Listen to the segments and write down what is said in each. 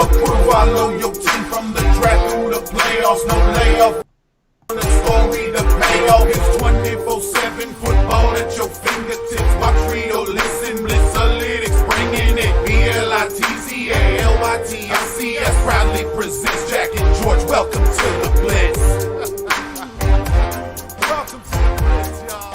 crew. Follow your team from the draft through the playoffs. No layoff. The story, the payoff. It's 24/7 football at your fingertips. Watch, read, or listen. Blitz Analytics bringing it. BLITZALYTICS proudly presents Jack and George. Welcome to the Blitz. Welcome to the Blitz, y'all.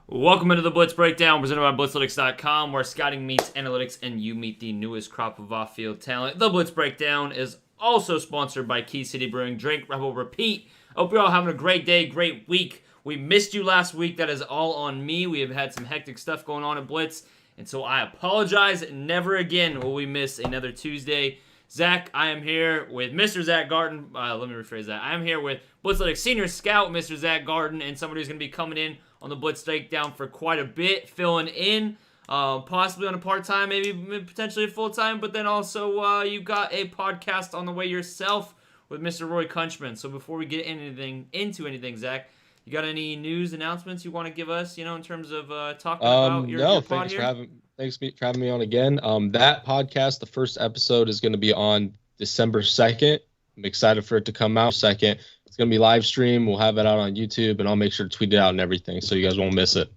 Welcome into the Blitz Breakdown, presented by Blitzlytics.com, where scouting meets analytics and you meet the newest crop of off-field talent. The Blitz Breakdown is also sponsored by Key City Brewing. Drink, Rebel, Repeat. Hope you're all having a great day, great week. We missed you last week. That is all on me. We have had some hectic stuff going on at Blitz, and so I apologize. Never again will we miss another Tuesday. Zach, I am here with Mr. Zach Gartin. Let me rephrase that. I am here with Blitzlytics Senior Scout, Mr. Zach Gartin, and somebody who's going to be coming in on the Blitz Breakdown for quite a bit, filling in, possibly on a part-time, maybe potentially a full-time, but then also you got a podcast on the way yourself with Mr. Roy Kunchman. So before we get into anything, Zach, you got any news announcements you want to give us, in terms of talking about your pod here? Thanks for having me on again. That podcast, the first episode, is going to be on December 2nd. I'm excited for it to come out. Second, it's going to be live stream. We'll have it out on YouTube, and I'll make sure to tweet it out and everything, so you guys won't miss it.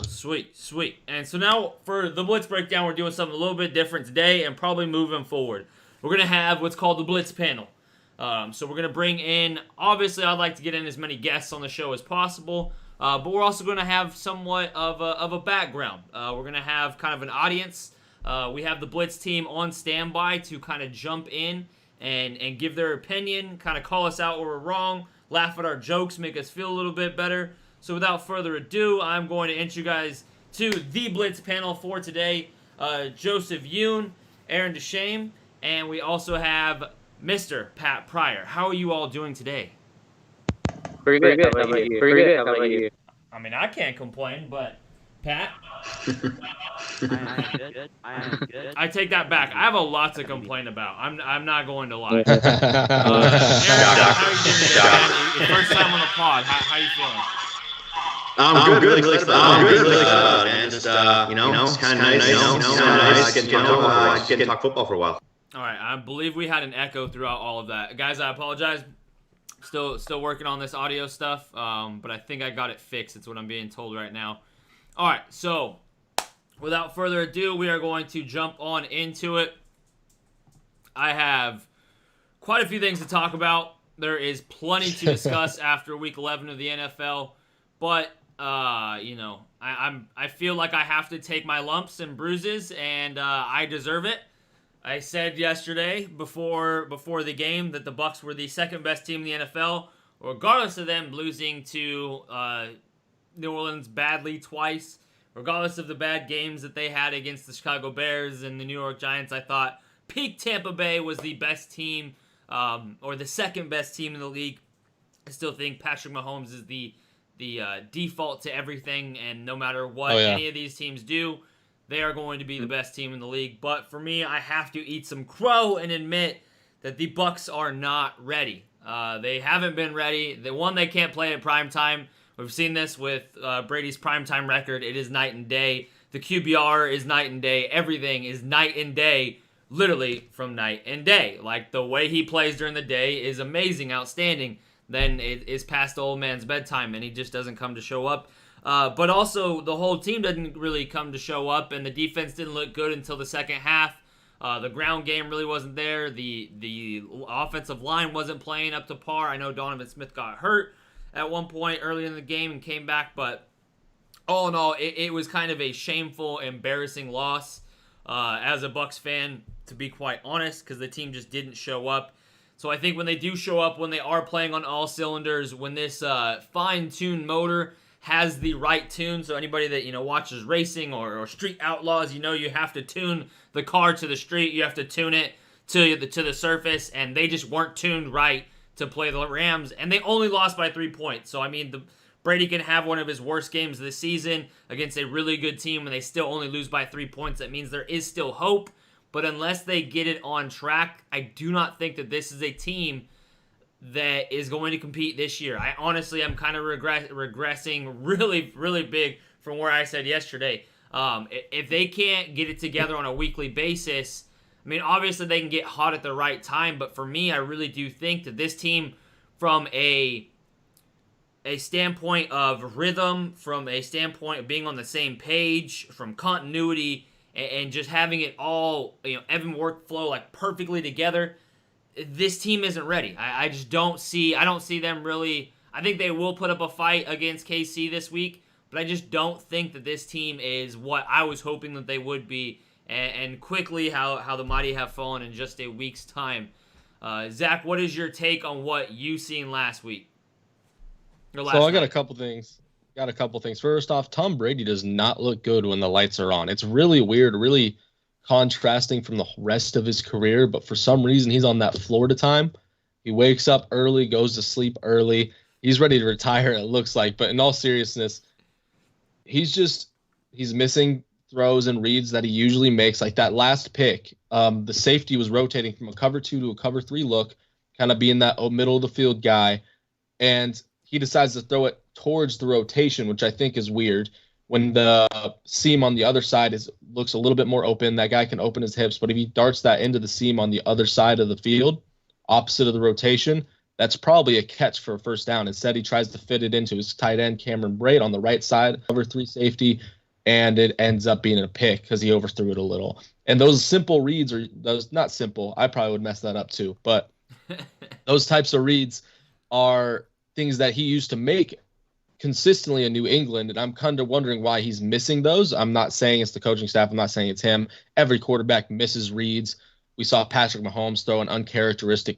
Sweet. And so now for the Blitz Breakdown, we're doing something a little bit different today and probably moving forward. We're going to have what's called the Blitz panel. So we're going to bring in, obviously I'd like to get in as many guests on the show as possible, but we're also going to have somewhat of a background. We're going to have kind of an audience. We have the Blitz team on standby to kind of jump in and give their opinion, kind of call us out where we're wrong, laugh at our jokes, make us feel a little bit better. So without further ado, I'm going to introduce you guys to the Blitz panel for today. Joseph Yoon, Aaron Ducharme, and we also have Mr. Pat Pryor. How are you all doing today? Pretty good. How about you? I mean, I can't complain, but Pat? I am good. I take that back. I have a lot to complain about. I'm not going to lie. Aaron, how are you doing today, man? Your first time on the pod. How are you feeling? I'm good. Really excited. And just, it's kind of nice. Getting to talk football for a while. All right, I believe we had an echo throughout all of that. Guys, I apologize. Still working on this audio stuff, but I think I got it fixed. It's what I'm being told right now. All right, so without further ado, we are going to jump on into it. I have quite a few things to talk about. There is plenty to discuss after Week 11 of the NFL, but I feel like I have to take my lumps and bruises, and I deserve it. I said yesterday before the game that the Bucs were the second best team in the NFL, regardless of them losing to New Orleans badly twice, regardless of the bad games that they had against the Chicago Bears and the New York Giants. I thought peak Tampa Bay was the best team, or the second best team in the league. I still think Patrick Mahomes is the default to everything, and no matter what any of these teams do, they are going to be the best team in the league. But for me, I have to eat some crow and admit that the Bucs are not ready. They haven't been ready. They can't play at prime time. We've seen this with Brady's primetime record. It is night and day. The QBR is night and day. Everything is night and day, literally from night and day. Like, the way he plays during the day is amazing, outstanding. Then it is past the old man's bedtime, and he just doesn't come to show up. But also, the whole team didn't really come to show up, and the defense didn't look good until the second half. The ground game really wasn't there. The offensive line wasn't playing up to par. I know Donovan Smith got hurt at one point early in the game and came back, but all in all, it was kind of a shameful, embarrassing loss as a Bucs fan, to be quite honest, because the team just didn't show up. So I think when they do show up, when they are playing on all cylinders, when this fine-tuned motor has the right tune, so anybody that watches racing or Street Outlaws, you have to tune the car to the street, you have to tune it to the surface, and they just weren't tuned right to play the Rams, and they only lost by 3 points. So I mean, Brady can have one of his worst games of the season against a really good team, and they still only lose by 3 points. That means there is still hope, but unless they get it on track, I do not think that this is a team that is going to compete this year. I honestly am kind of regressing really, really big from where I said yesterday. If they can't get it together on a weekly basis, I mean, obviously they can get hot at the right time, but for me, I really do think that this team, from a standpoint of rhythm, from a standpoint of being on the same page, from continuity, and just having it all, even workflow like perfectly together, this team isn't ready. I just don't see them really. I think they will put up a fight against KC this week, but I just don't think that this team is what I was hoping that they would be, and quickly how the mighty have fallen in just a week's time. Zach, what is your take on what you seen last week? So I got a couple things. First off, Tom Brady does not look good when the lights are on. It's really weird, really contrasting from the rest of his career, but for some reason he's on that Florida time. He wakes up early, goes to sleep early. He's ready to retire, it looks like. But in all seriousness, he's missing throws and reads that he usually makes. Like that last pick, the safety was rotating from a cover 2 to a cover 3 look, kind of being that middle of the field guy. And he decides to throw it towards the rotation, which I think is weird. When the seam on the other side looks a little bit more open, that guy can open his hips. But if he darts that into the seam on the other side of the field, opposite of the rotation, that's probably a catch for a first down. Instead, he tries to fit it into his tight end, Cameron Brate, on the right side, cover 3 safety, and it ends up being a pick because he overthrew it a little. And those simple reads not simple. I probably would mess that up too. But those types of reads are things that he used to make consistently in New England, and I'm kind of wondering why he's missing those. I'm not saying it's the coaching staff. I'm not saying it's him. Every quarterback misses reads. We saw Patrick Mahomes throw an uncharacteristic,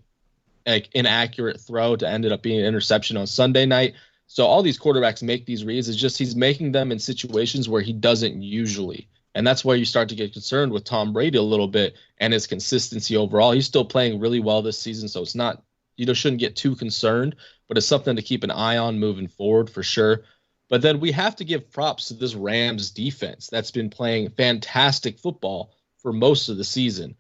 inaccurate throw to ended up being an interception on Sunday night. So all these quarterbacks make these reads. It's just he's making them in situations where he doesn't usually. And that's where you start to get concerned with Tom Brady a little bit and his consistency overall. He's still playing really well this season, so it's not, shouldn't get too concerned, but it's something to keep an eye on moving forward for sure. But then we have to give props to this Rams defense that's been playing fantastic football for most of the season.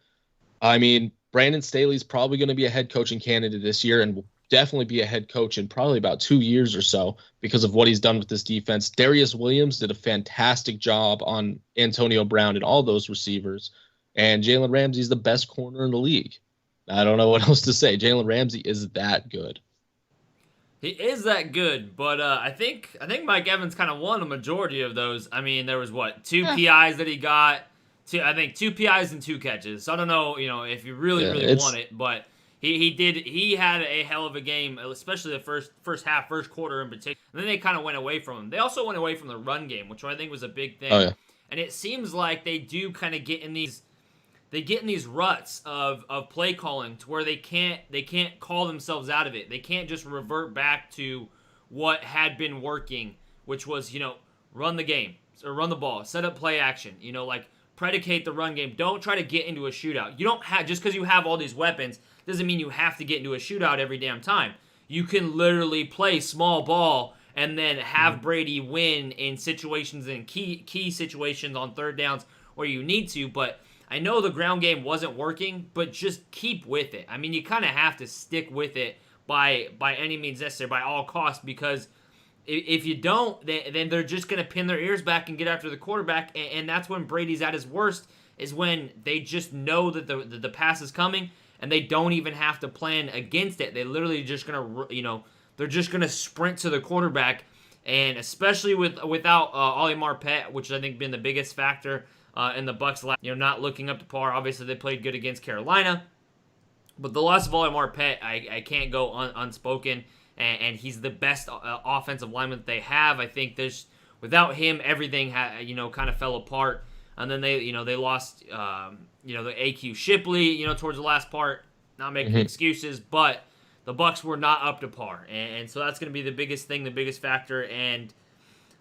I mean, Brandon Staley's probably going to be a head coaching candidate this year and will definitely be a head coach in probably about 2 years or so because of what he's done with this defense. Darius Williams did a fantastic job on Antonio Brown and all those receivers. And Jalen Ramsey's the best corner in the league. I don't know what else to say. Jalen Ramsey is that good. He is that good, but I think Mike Evans kind of won a majority of those. I mean, there was two PIs that he got. Two PIs and 2 catches. So I don't know, if you really want it, but he had a hell of a game, especially the first half, first quarter in particular. And then they kind of went away from him. They also went away from the run game, which I think was a big thing. Oh, yeah. And it seems like they do kind of get in these ruts of play calling to where they can't call themselves out of it. They can't just revert back to what had been working, which was, run the game or run the ball, set up play action, predicate the run game. Don't try to get into a shootout. You don't have, just because you have all these weapons doesn't mean you have to get into a shootout every damn time. You can literally play small ball and then have Brady win in situations, in key situations on third downs where you need to. But I know the ground game wasn't working, but just keep with it. I mean, you kind of have to stick with it by any means necessary, by all costs, because if you don't, then they're just going to pin their ears back and get after the quarterback, and that's when Brady's at his worst, is when they just know that the pass is coming, and they don't even have to plan against it. They literally just going to, they're just going to sprint to the quarterback, and especially without Ollie Marpet, which I think been the biggest factor in the Bucs, not looking up to par. Obviously, they played good against Carolina, but the loss of Ollie Marpet, I can't go unspoken. And he's the best offensive lineman that they have. I think without him, everything kind of fell apart. And then they lost the AQ Shipley towards the last part. Not making excuses, but the Bucs were not up to par, and so that's going to be the biggest thing, the biggest factor. And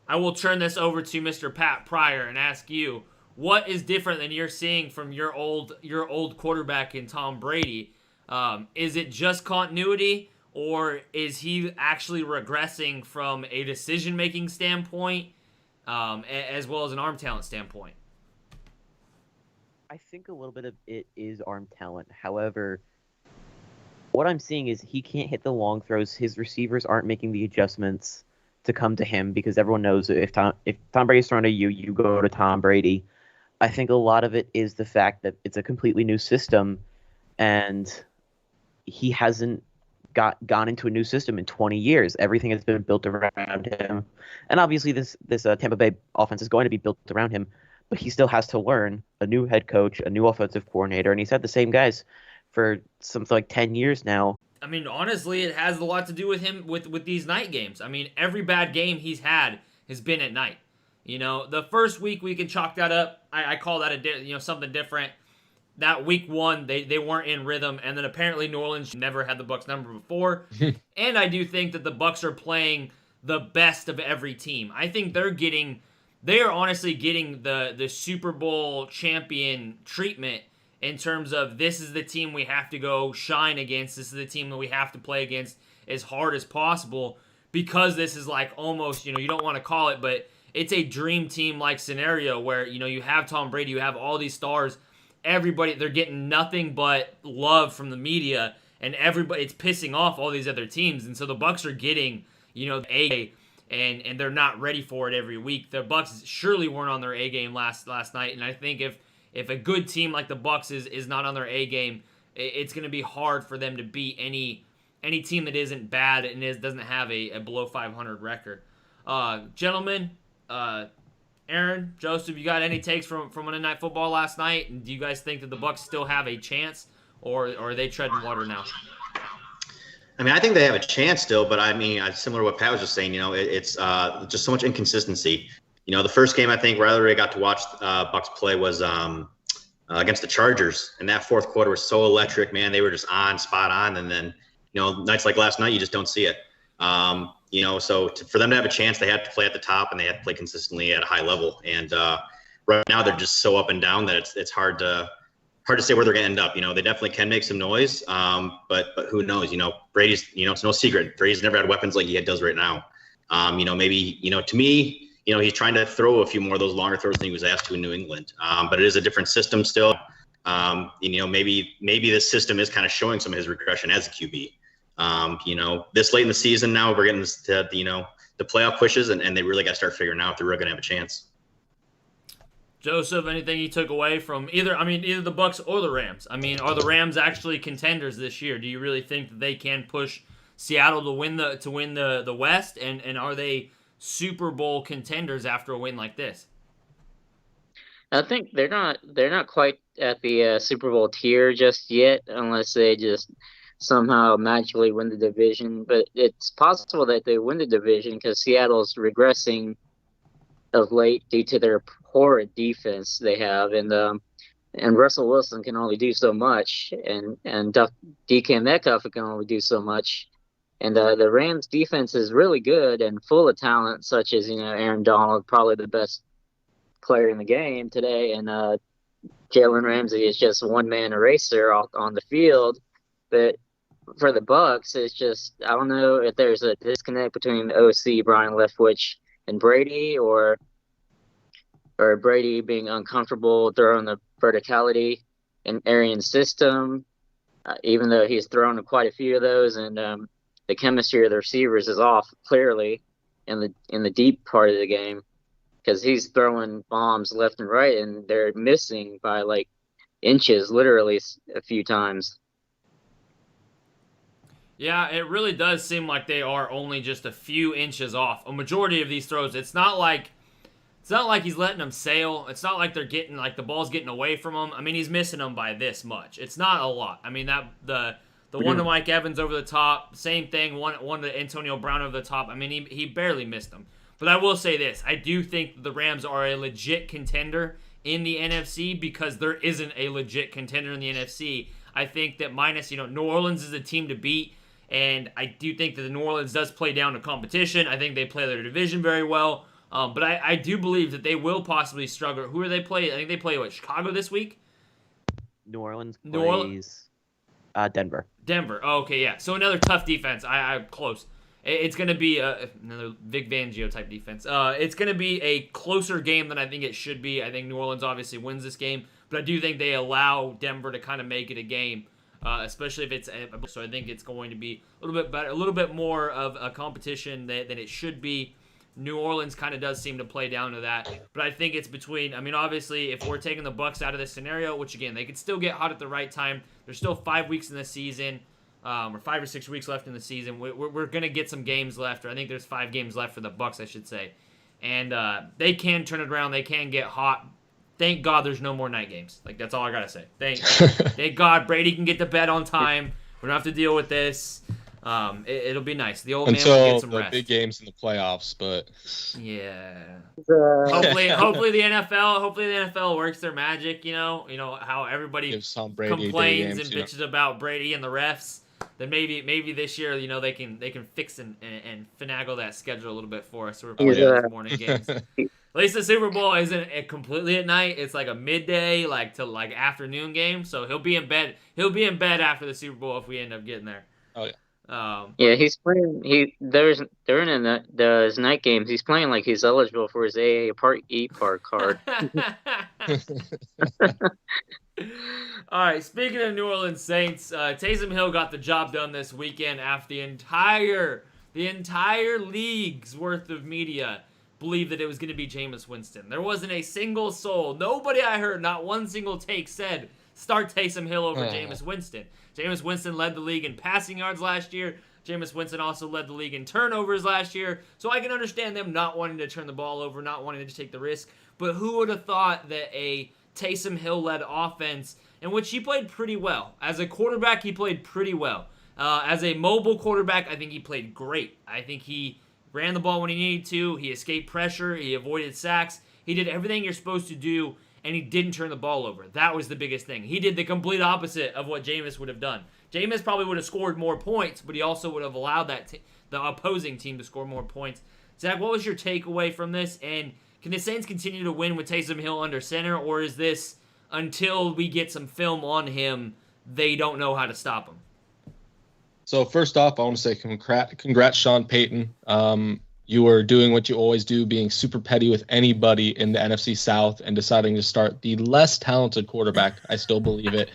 I will turn this over to Mr. Pat Pryor and ask you, what is different than you're seeing from your old quarterback in Tom Brady? Is it just continuity? Or is he actually regressing from a decision-making standpoint as well as an arm talent standpoint? I think a little bit of it is arm talent. However, what I'm seeing is he can't hit the long throws. His receivers aren't making the adjustments. to come to him because everyone knows if Tom Brady's thrown to you, you go to Tom Brady. I think a lot of it is the fact that it's a completely new system, and he hasn't gone into a new system in 20 years. Everything has been built around him, and obviously this Tampa Bay offense is going to be built around him. But he still has to learn a new head coach, a new offensive coordinator, and he's had the same guys for something like 10 years now. I mean, honestly, it has a lot to do with him with these night games. I mean, every bad game he's had has been at night. You know, the first week we can chalk that up. I call that something different. That week one, they weren't in rhythm, and then apparently New Orleans never had the Bucs number before. And I do think that the Bucs are playing the best of every team. I think they are honestly getting the Super Bowl champion treatment in terms of this is the team we have to go shine against. This is the team that we have to play against as hard as possible because this is like almost, you don't want to call it, but it's a dream team-like scenario where, you have Tom Brady, you have all these stars, everybody, they're getting nothing but love from the media, and everybody, it's pissing off all these other teams, and so the Bucs are getting, A, and they're not ready for it every week. The Bucs surely weren't on their A game last night, and I think if a good team like the Bucs is not on their A game, it's going to be hard for them to beat any team that isn't bad and doesn't have a below 500 record. Gentlemen, Aaron, Joseph, you got any takes from Monday Night Football last night? And do you guys think that the Bucs still have a chance, or are they treading water now? I mean, I think they have a chance still, but I mean, similar to what Pat was just saying, it's just so much inconsistency. The first game I think rather I got to watch Bucs play was against the Chargers, and that fourth quarter was so electric, man. They were just spot on, and then nights like last night, you just don't see it. So for them to have a chance, they had to play at the top and they had to play consistently at a high level. And right now they're just so up and down that it's hard to say where they're going to end up. They definitely can make some noise, but who knows? Brady's, it's no secret. Brady's never had weapons like he does right now. Maybe, to me, he's trying to throw a few more of those longer throws than he was asked to in New England. But it is a different system still. Maybe this system is kind of showing some of his regression as a QB. This late in the season now, we're getting to, the playoff pushes, and they really got to start figuring out if they're really going to have a chance. Joseph, anything you took away from either the Bucs or the Rams? I mean, are the Rams actually contenders this year? Do you really think that they can push Seattle to win the West? And are they Super Bowl contenders after a win like this? I think they're not quite at the Super Bowl tier just yet, unless they just somehow magically win the division. But it's possible that they win the division because Seattle's regressing of late due to their horrid defense they have, and Russell Wilson can only do so much, and DK Metcalf can only do so much. And the Rams defense is really good and full of talent, such as Aaron Donald, probably the best player in the game today, and Jalen Ramsey is just one man eraser on the field. But for the Bucs, it's just, I don't know if there's a disconnect between the OC Brian Leftwich and Brady, or Brady being uncomfortable throwing the verticality in Arian's system, even though he's thrown quite a few of those, and the chemistry of the receivers is off clearly in the deep part of the game, because he's throwing bombs left and right, and they're missing by like inches, literally a few times. Yeah, it really does seem like they are only just a few inches off. A majority of these throws, it's not like he's letting them sail. It's not like they're getting, like, the ball's getting away from him. I mean, he's missing them by this much. It's not a lot. I mean, that the one to Mike Evans over the top, same thing. One to Antonio Brown over the top. I mean, he barely missed them. But I will say this: I do think the Rams are a legit contender in the NFC, because there isn't a legit contender in the NFC. I think that minus, New Orleans is a team to beat. And I do think that the New Orleans does play down to competition. I think they play their division very well. But I do believe that they will possibly struggle. Who are they playing? I think they play, Chicago this week? New Orleans plays Denver. Denver. Oh, okay, yeah. So another tough defense. I'm close. It's going to be another Vic Fangio type defense. It's going to be a closer game than I think it should be. I think New Orleans obviously wins this game. But I do think they allow Denver to kind of make it a game. especially if it's so. I think it's going to be a little bit better, a little bit more of a competition than it should be. New Orleans kind of does seem to play down to that, but I think it's between. I mean, obviously, if we're taking the Bucks out of this scenario, which again they could still get hot at the right time. There's still 5 weeks in the season, or 5 or 6 weeks left in the season. We're gonna get some games left, or I think there's 5 games left for the Bucks, I should say, and they can turn it around. They can get hot. Thank God there's no more night games. Like, that's all I gotta say. Thank God Brady can get to bed on time. We don't have to deal with this. It'll be nice. The old man will get some rest. Big games in the playoffs, but yeah. Hopefully the NFL works their magic. You know how everybody complains and bitches about Brady and the refs. Then maybe this year, they can fix and finagle that schedule a little bit for us. So we're playing morning games. At least the Super Bowl isn't completely at night. It's like a midday, to afternoon game. So he'll be in bed. He'll be in bed after the Super Bowl if we end up getting there. Oh yeah. Yeah, he's playing. During the night games, he's playing like he's eligible for his AA Part E card. All right. Speaking of New Orleans Saints, Taysom Hill got the job done this weekend after the entire league's worth of media believed that it was going to be Jameis Winston. There wasn't a single soul. Nobody I heard, not one single take said start Taysom Hill over Jameis Winston. Jameis Winston led the league in passing yards last year. Jameis Winston also led the league in turnovers last year. So I can understand them not wanting to turn the ball over, not wanting to take the risk. But who would have thought that a Taysom Hill-led offense, in which he played pretty well. As a quarterback, he played pretty well. As a mobile quarterback, I think he played great. I think he ran the ball when he needed to. He escaped pressure. He avoided sacks. He did everything you're supposed to do, and he didn't turn the ball over. That was the biggest thing. He did the complete opposite of what Jameis would have done. Jameis probably would have scored more points, but he also would have allowed the opposing team to score more points. Zach, what was your takeaway from this? And can the Saints continue to win with Taysom Hill under center, or is this, until we get some film on him, they don't know how to stop him? So first off, I want to say congrats, Sean Payton. You are doing what you always do, being super petty with anybody in the NFC South and deciding to start the less talented quarterback, I still believe it,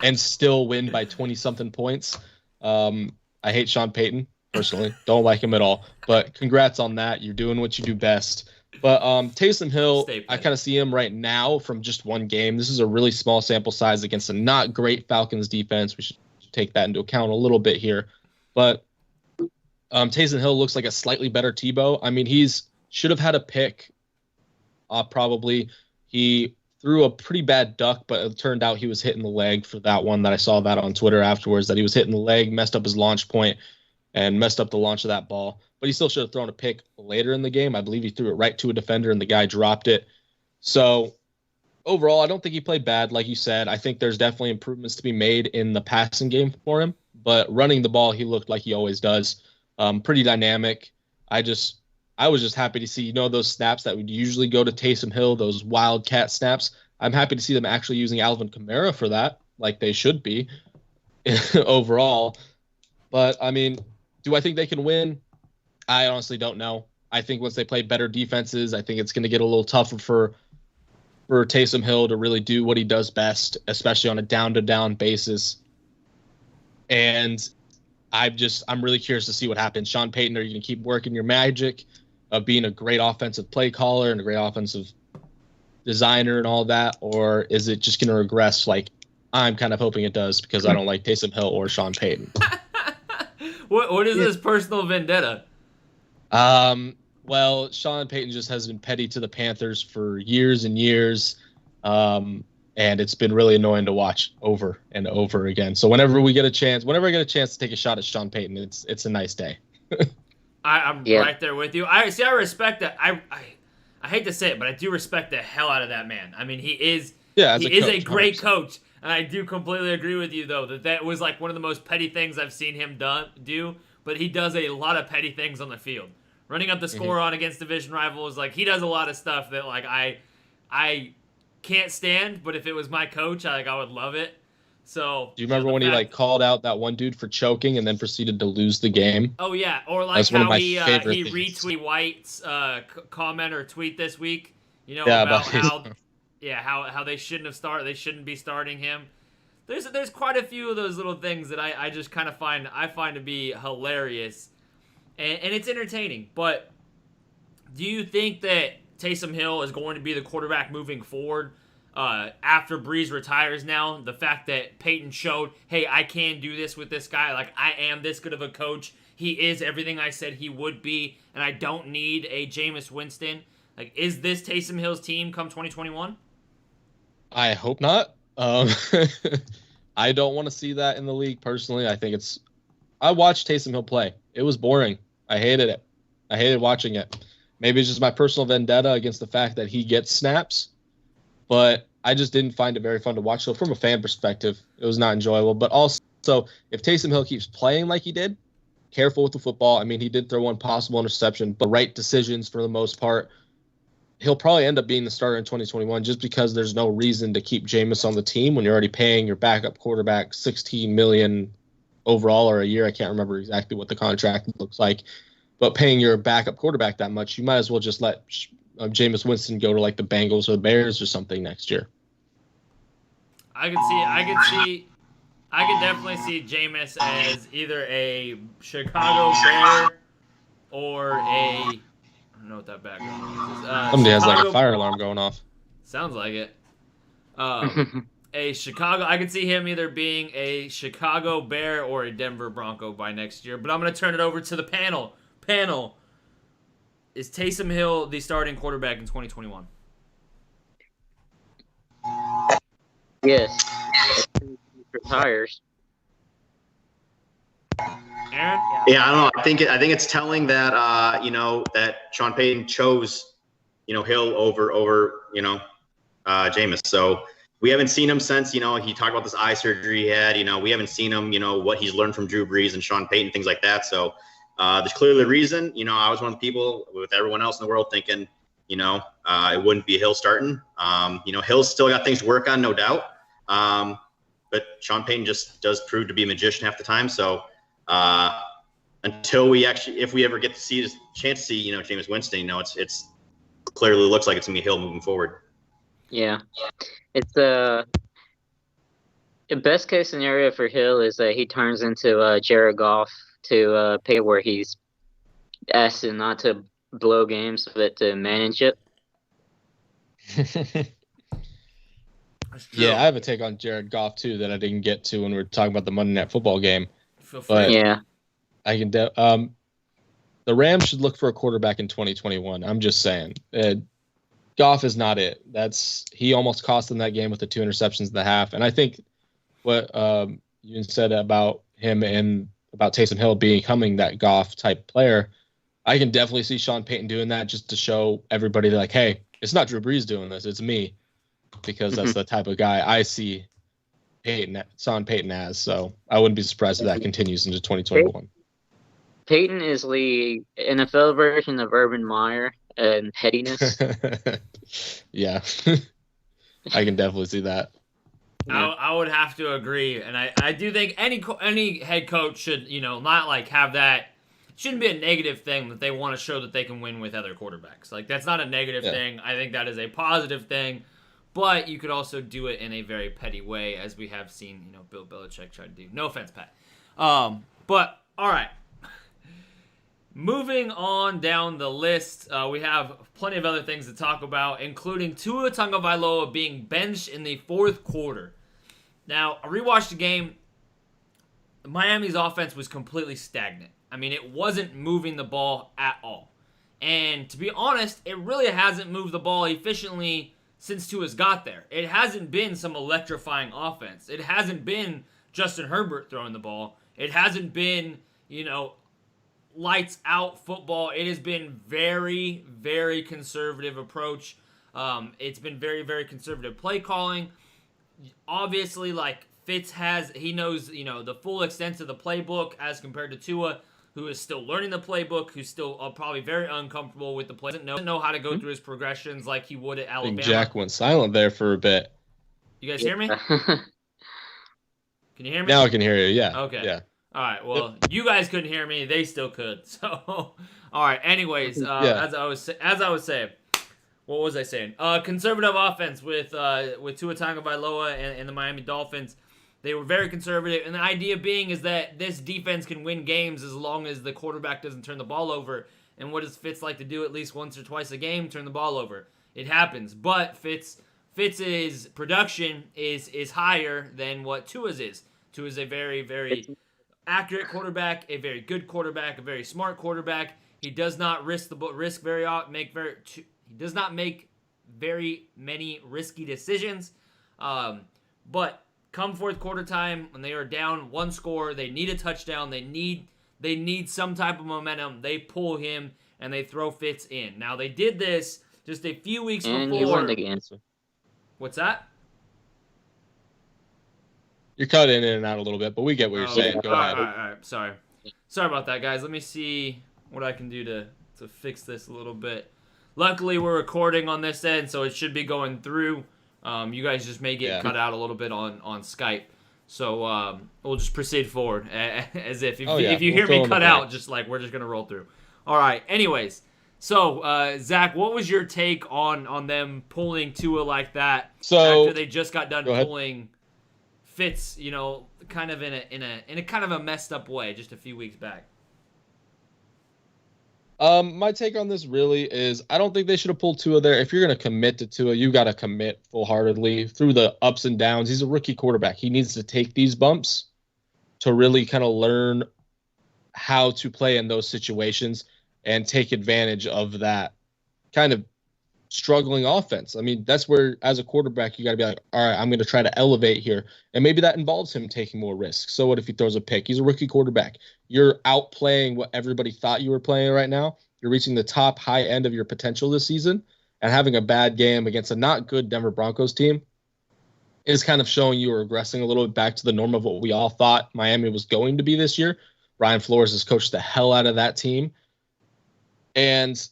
and still win by 20-something points. I hate Sean Payton, personally. Don't like him at all. But congrats on that. You're doing what you do best. But Taysom Hill, I kind of see him right now from just one game. This is a really small sample size against a not great Falcons defense. We should take that into account a little bit here. But Taysom Hill looks like a slightly better Tebow. I mean, should have had a pick, probably. He threw a pretty bad duck, but it turned out he was hitting the leg for that one that I saw that on Twitter afterwards, that he was hitting the leg, messed up his launch point, and messed up the launch of that ball. But he still should have thrown a pick later in the game. I believe he threw it right to a defender, and the guy dropped it. So overall, I don't think he played bad, like you said. I think there's definitely improvements to be made in the passing game for him. But running the ball, he looked like he always does. Pretty dynamic. I was just happy to see, those snaps that would usually go to Taysom Hill, those wildcat snaps. I'm happy to see them actually using Alvin Kamara for that, like they should be overall. But, I mean, do I think they can win? I honestly don't know. I think once they play better defenses, I think it's going to get a little tougher for Taysom Hill to really do what he does best, especially on a down-to-down basis. And I'm really curious to see what happens. Sean Payton, are you going to keep working your magic of being a great offensive play caller and a great offensive designer and all that, or is it just going to regress like I'm kind of hoping it does, because I don't like Taysom Hill or Sean Payton? What is this personal vendetta? Well, Sean Payton just has been petty to the Panthers for years and years. And it's been really annoying to watch over and over again. So whenever I get a chance to take a shot at Sean Payton, it's a nice day. I'm right there with you. I respect that. I hate to say it, but I do respect the hell out of that man. I mean, he is a great coach. And I do completely agree with you, though, that was like one of the most petty things I've seen him do. But he does a lot of petty things on the field. Running up the score on against division rivals, like he does a lot of stuff that like I can't stand. But if it was my coach, I would love it. So do you remember when he called out that one dude for choking and then proceeded to lose the game? Oh yeah, or like how he retweeted White's comment or tweet this week. About how. Yeah, how they shouldn't have started. They shouldn't be starting him. there's quite a few of those little things that I just kind of find to be hilarious, and it's entertaining. But do you think that Taysom Hill is going to be the quarterback moving forward after Breeze retires now? The fact that Peyton showed, hey, I can do this with this guy. Like, I am this good of a coach. He is everything I said he would be, and I don't need a Jameis Winston. Like, is this Taysom Hill's team come 2021? I hope not. I don't want to see that in the league personally. I watched Taysom Hill play. It was boring. I hated it. I hated watching it. Maybe it's just my personal vendetta against the fact that he gets snaps, but I just didn't find it very fun to watch. So from a fan perspective, it was not enjoyable. But also, if Taysom Hill keeps playing like he did, careful with the football. I mean, he did throw one possible interception, but right decisions for the most part. He'll probably end up being the starter in 2021 just because there's no reason to keep Jameis on the team when you're already paying your backup quarterback $16 million overall or a year. I can't remember exactly what the contract looks like, but paying your backup quarterback that much, you might as well just let Jameis Winston go to like the Bengals or the Bears or something next year. I could definitely see Jameis as either a Chicago Bear or a, I don't know what that background is. Somebody has like a fire alarm going off. Sounds like it. I could see him either being a Chicago Bear or a Denver Bronco by next year. But I'm going to turn it over to the panel. Panel, is Taysom Hill the starting quarterback in 2021? Yes. Retires. Aaron? Yeah, I don't know. I think it's telling that that Sean Payton chose Hill over Jameis. So we haven't seen him since he talked about this eye surgery he had. We haven't seen him. What he's learned from Drew Brees and Sean Payton, things like that. So there's clearly a reason. I was one of the people with everyone else in the world thinking it wouldn't be Hill starting. Hill's still got things to work on, no doubt. But Sean Payton just does prove to be a magician half the time. So until if we ever get to see his chance to see, Jameis Winston, it's clearly looks like it's gonna be Hill moving forward. Yeah, it's the best case scenario for Hill is that he turns into Jared Goff to pay where he's asked not to blow games, but to manage it. Yeah, I have a take on Jared Goff too that I didn't get to when we were talking about the Monday Night Football game. Feel free. But Yeah. I can. The Rams should look for a quarterback in 2021. I'm just saying. Goff is not it. He almost cost them that game with the 2 interceptions in the half. And I think what you said about him and about Taysom Hill becoming that Goff type player, I can definitely see Sean Payton doing that just to show everybody like, hey, it's not Drew Brees doing this, it's me, because that's the type of guy I see Sean Payton as. So I wouldn't be surprised if that continues into 2021. Peyton is the NFL version of Urban Meyer and pettiness. Yeah. I can definitely see that. I would have to agree, and I do think any head coach should not like have that. Shouldn't be a negative thing that they want to show that they can win with other quarterbacks. Like, that's not a negative thing. I think that is a positive thing, but you could also do it in a very petty way, as we have seen Bill Belichick try to do. No offense, Pat. But all right. Moving on down the list, we have plenty of other things to talk about, including Tua Tagovailoa being benched in the fourth quarter. Now, I rewatched the game. Miami's offense was completely stagnant. I mean, it wasn't moving the ball at all. And to be honest, it really hasn't moved the ball efficiently since Tua's got there. It hasn't been some electrifying offense. It hasn't been Justin Herbert throwing the ball. It hasn't been, lights out football. It has been very, very conservative approach. It's been very, very conservative play calling. Obviously, Fitz he knows, the full extent of the playbook as compared to Tua, who is still learning the playbook, who's still probably very uncomfortable with the play, doesn't know how to go through his progressions like he would at Alabama. I think Jack went silent there for a bit. You guys hear me? Can you hear me? Now I can hear you, yeah. Okay. Yeah. All right, well, You guys couldn't hear me. They still could. So, all right, anyways, as I was saying, what was I saying? Conservative offense with Tua Tagovailoa and the Miami Dolphins. They were very conservative, and the idea being is that this defense can win games as long as the quarterback doesn't turn the ball over. And what does Fitz like to do at least once or twice a game? Turn the ball over. It happens, but Fitz's production is higher than what Tua's is. Tua's a very, very accurate quarterback, a very good quarterback, a very smart quarterback. He does not he does not make very many risky decisions. But come fourth quarter time, when they are down one score, they need a touchdown. They need some type of momentum. They pull him and they throw Fitz in. Now they did this just a few weeks before. And he won the game. What's that? You're cut in and out a little bit, but we get what you're saying. Go ahead. All right. Sorry about that, guys. Let me see what I can do to fix this a little bit. Luckily, we're recording on this end, so it should be going through. You guys just may get cut out a little bit on Skype. So we'll just proceed forward as if you hear me cut out, just like we're just going to roll through. All right. Anyways, so Zach, what was your take on them pulling Tua like that after they just got done pulling Fitz, kind of in a kind of a messed up way just a few weeks back? My take on this really is I don't think they should have pulled Tua there. If you're going to commit to Tua, you got to commit full-heartedly through the ups and downs. He's a rookie quarterback. He needs to take these bumps to really kind of learn how to play in those situations and take advantage of that kind of struggling offense. I mean, that's where, as a quarterback, you got to be like, all right, I'm going to try to elevate here. And maybe that involves him taking more risks. So what if he throws a pick? He's a rookie quarterback. You're outplaying what everybody thought you were playing right now. You're reaching the top high end of your potential this season, and having a bad game against a not good Denver Broncos team is kind of showing you are regressing a little bit back to the norm of what we all thought Miami was going to be this year. Brian Flores has coached the hell out of that team. And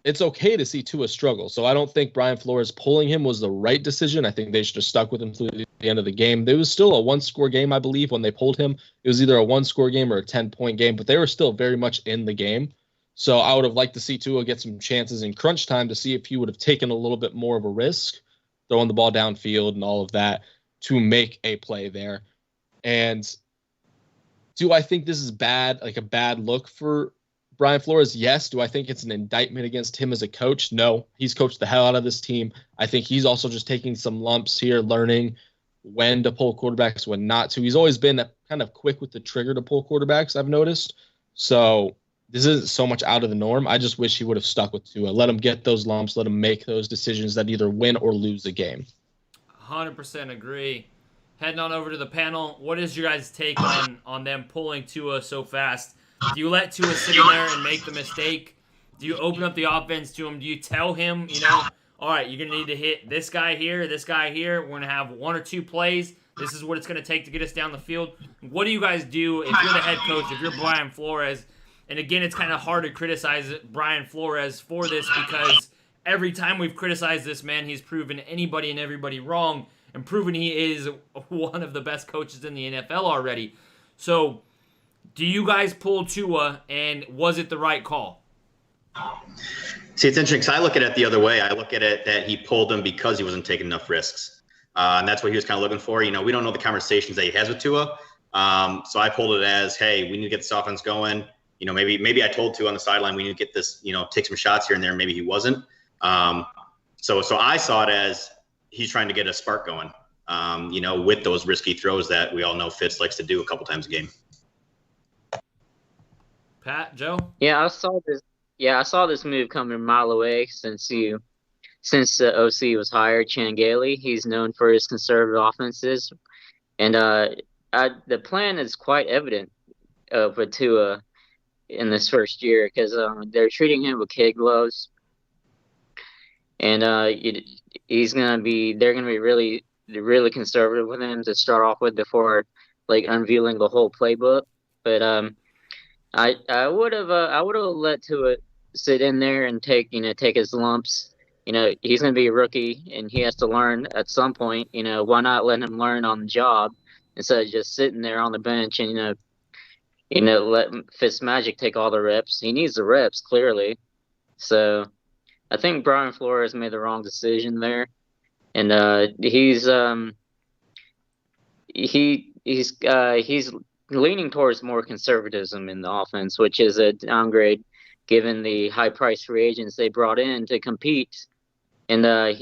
it's okay to see Tua struggle. So I don't think Brian Flores pulling him was the right decision. I think they should have stuck with him through the end of the game. There was still a one-score game, I believe, when they pulled him. It was either a one-score game or a 10-point game, but they were still very much in the game. So I would have liked to see Tua get some chances in crunch time to see if he would have taken a little bit more of a risk, throwing the ball downfield and all of that to make a play there. And do I think this is bad, like a bad look for Brian Flores? Yes. Do I think it's an indictment against him as a coach? No. He's coached the hell out of this team. I think he's also just taking some lumps here, learning when to pull quarterbacks, when not to. He's always been kind of quick with the trigger to pull quarterbacks, I've noticed. So this isn't so much out of the norm. I just wish he would have stuck with Tua. Let him get those lumps. Let him make those decisions that either win or lose a game. 100% agree. Heading on over to the panel, what is your guys' take on them pulling Tua so fast? Do you let Tua sit in there and make the mistake? Do you open up the offense to him? Do you tell him, all right, you're going to need to hit this guy here. We're going to have one or two plays. This is what it's going to take to get us down the field. What do you guys do if you're the head coach, if you're Brian Flores? And again, it's kind of hard to criticize Brian Flores for this because every time we've criticized this man, he's proven anybody and everybody wrong and proven he is one of the best coaches in the NFL already. So do you guys pull Tua, and was it the right call? See, it's interesting because I look at it the other way. I look at it that he pulled him because he wasn't taking enough risks. And that's what he was kind of looking for. We don't know the conversations that he has with Tua. So I pulled it as, hey, we need to get this offense going. Maybe I told Tua on the sideline, we need to get this, take some shots here and there. Maybe he wasn't. So I saw it as he's trying to get a spark going, with those risky throws that we all know Fitz likes to do a couple times a game. Pat, Joe? Yeah, I saw this. Yeah, I saw this move coming a mile away since the OC was hired, Chan Gailey. He's known for his conservative offenses, and the plan is quite evident for Tua in this first year because they're treating him with kid gloves, and they're gonna be really conservative with him to start off with before unveiling the whole playbook. But I would have let Tua sit in there and take his lumps. He's going to be a rookie and he has to learn at some point. Why not let him learn on the job instead of just sitting there on the bench and let Fitzmagic take all the reps. He needs the reps clearly. So I think Brian Flores made the wrong decision there, and he's leaning towards more conservatism in the offense, which is a downgrade given the high price free agents they brought in to compete. And I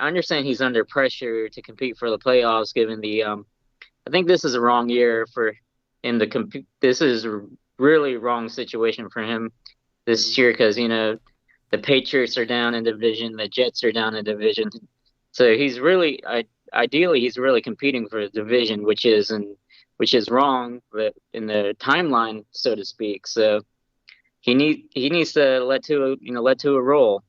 understand he's under pressure to compete for the playoffs, given the I think this is a wrong year for him to compete. This is a really wrong situation for him this year because the Patriots are down in division, the Jets are down in division, so he's really ideally he's really competing for the division, which is wrong, but in the timeline, so to speak. So he needs to let Tua roll.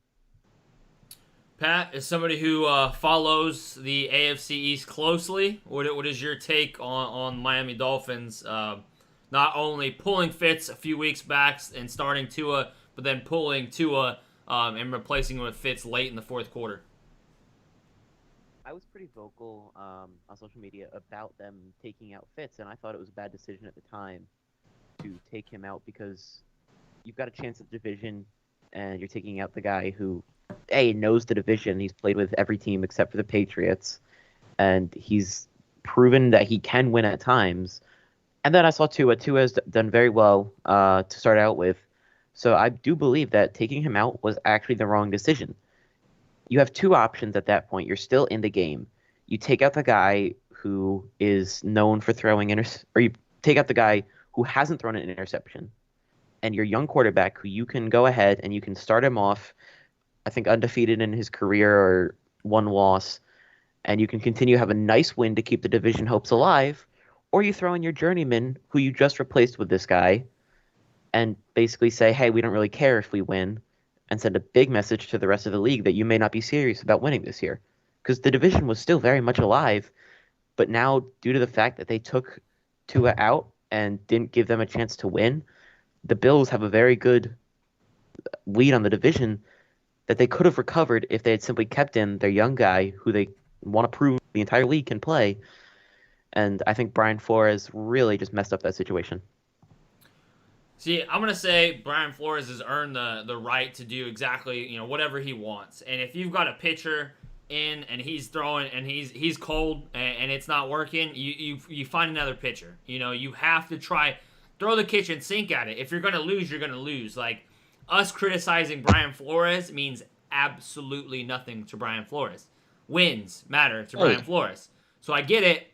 Pat, as somebody who follows the AFC East closely, what is your take on Miami Dolphins not only pulling Fitz a few weeks back and starting Tua, but then pulling Tua and replacing him with Fitz late in the fourth quarter? I was pretty vocal on social media about them taking out Fitz, and I thought it was a bad decision at the time to take him out because you've got a chance at the division, and you're taking out the guy who knows the division. He's played with every team except for the Patriots, and he's proven that he can win at times. And then I saw Tua. Tua has done very well to start out with, so I do believe that taking him out was actually the wrong decision. You have two options at that point. You're still in the game. You take out the guy who is known for throwing or you take out the guy who hasn't thrown an interception, and your young quarterback who you can go ahead and you can start him off, I think, undefeated in his career or one loss, and you can continue to have a nice win to keep the division hopes alive, or you throw in your journeyman who you just replaced with this guy and basically say, hey, we don't really care if we win, and send a big message to the rest of the league that you may not be serious about winning this year. Because the division was still very much alive, but now due to the fact that they took Tua out and didn't give them a chance to win, the Bills have a very good lead on the division that they could have recovered if they had simply kept in their young guy who they want to prove the entire league can play. And I think Brian Flores really just messed up that situation. See, I'm going to say Brian Flores has earned the right to do exactly, whatever he wants. And if you've got a pitcher in and he's throwing and he's cold and it's not working, you find another pitcher. You have to try, throw the kitchen sink at it. If you're going to lose, you're going to lose. Like, us criticizing Brian Flores means absolutely nothing to Brian Flores. Wins matter to Brian Flores. So I get it.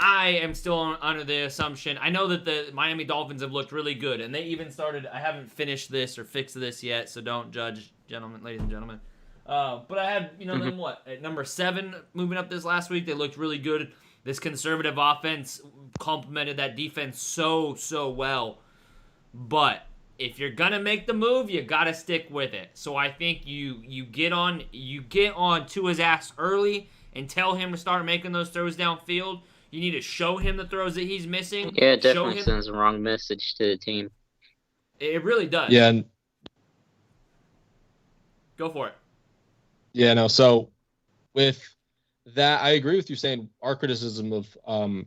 I am still under the assumption. I know that the Miami Dolphins have looked really good, and they even started. I haven't finished this or fixed this yet, so don't judge, ladies and gentlemen. But I had, them at number 7 moving up this last week. They looked really good. This conservative offense complemented that defense so well. But if you're gonna make the move, you gotta stick with it. So I think you get on Tua's ass early and tell him to start making those throws downfield. You need to show him the throws that he's missing. Yeah, it definitely sends the wrong message to the team. It really does. Yeah. Go for it. Yeah, no, so with that, I agree with you saying our criticism of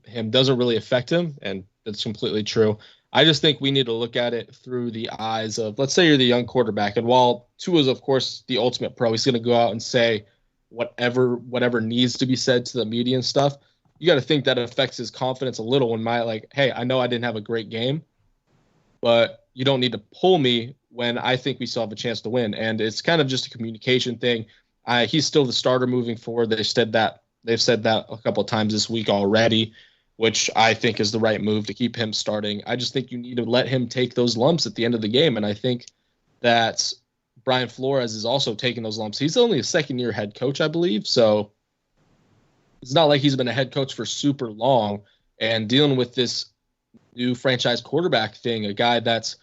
him doesn't really affect him, and that's completely true. I just think we need to look at it through the eyes of, let's say you're the young quarterback, and while Tua's, of course, the ultimate pro, he's going to go out and say whatever needs to be said to the media and stuff. You got to think that affects his confidence a little when hey, I know I didn't have a great game, but you don't need to pull me when I think we still have a chance to win. And it's kind of just a communication thing. He's still the starter moving forward. They've said that a couple of times this week already, which I think is the right move to keep him starting. I just think you need to let him take those lumps at the end of the game. And I think that Brian Flores is also taking those lumps. He's only a second-year head coach, I believe. So it's not like he's been a head coach for super long, and dealing with this new franchise quarterback thing, a guy that's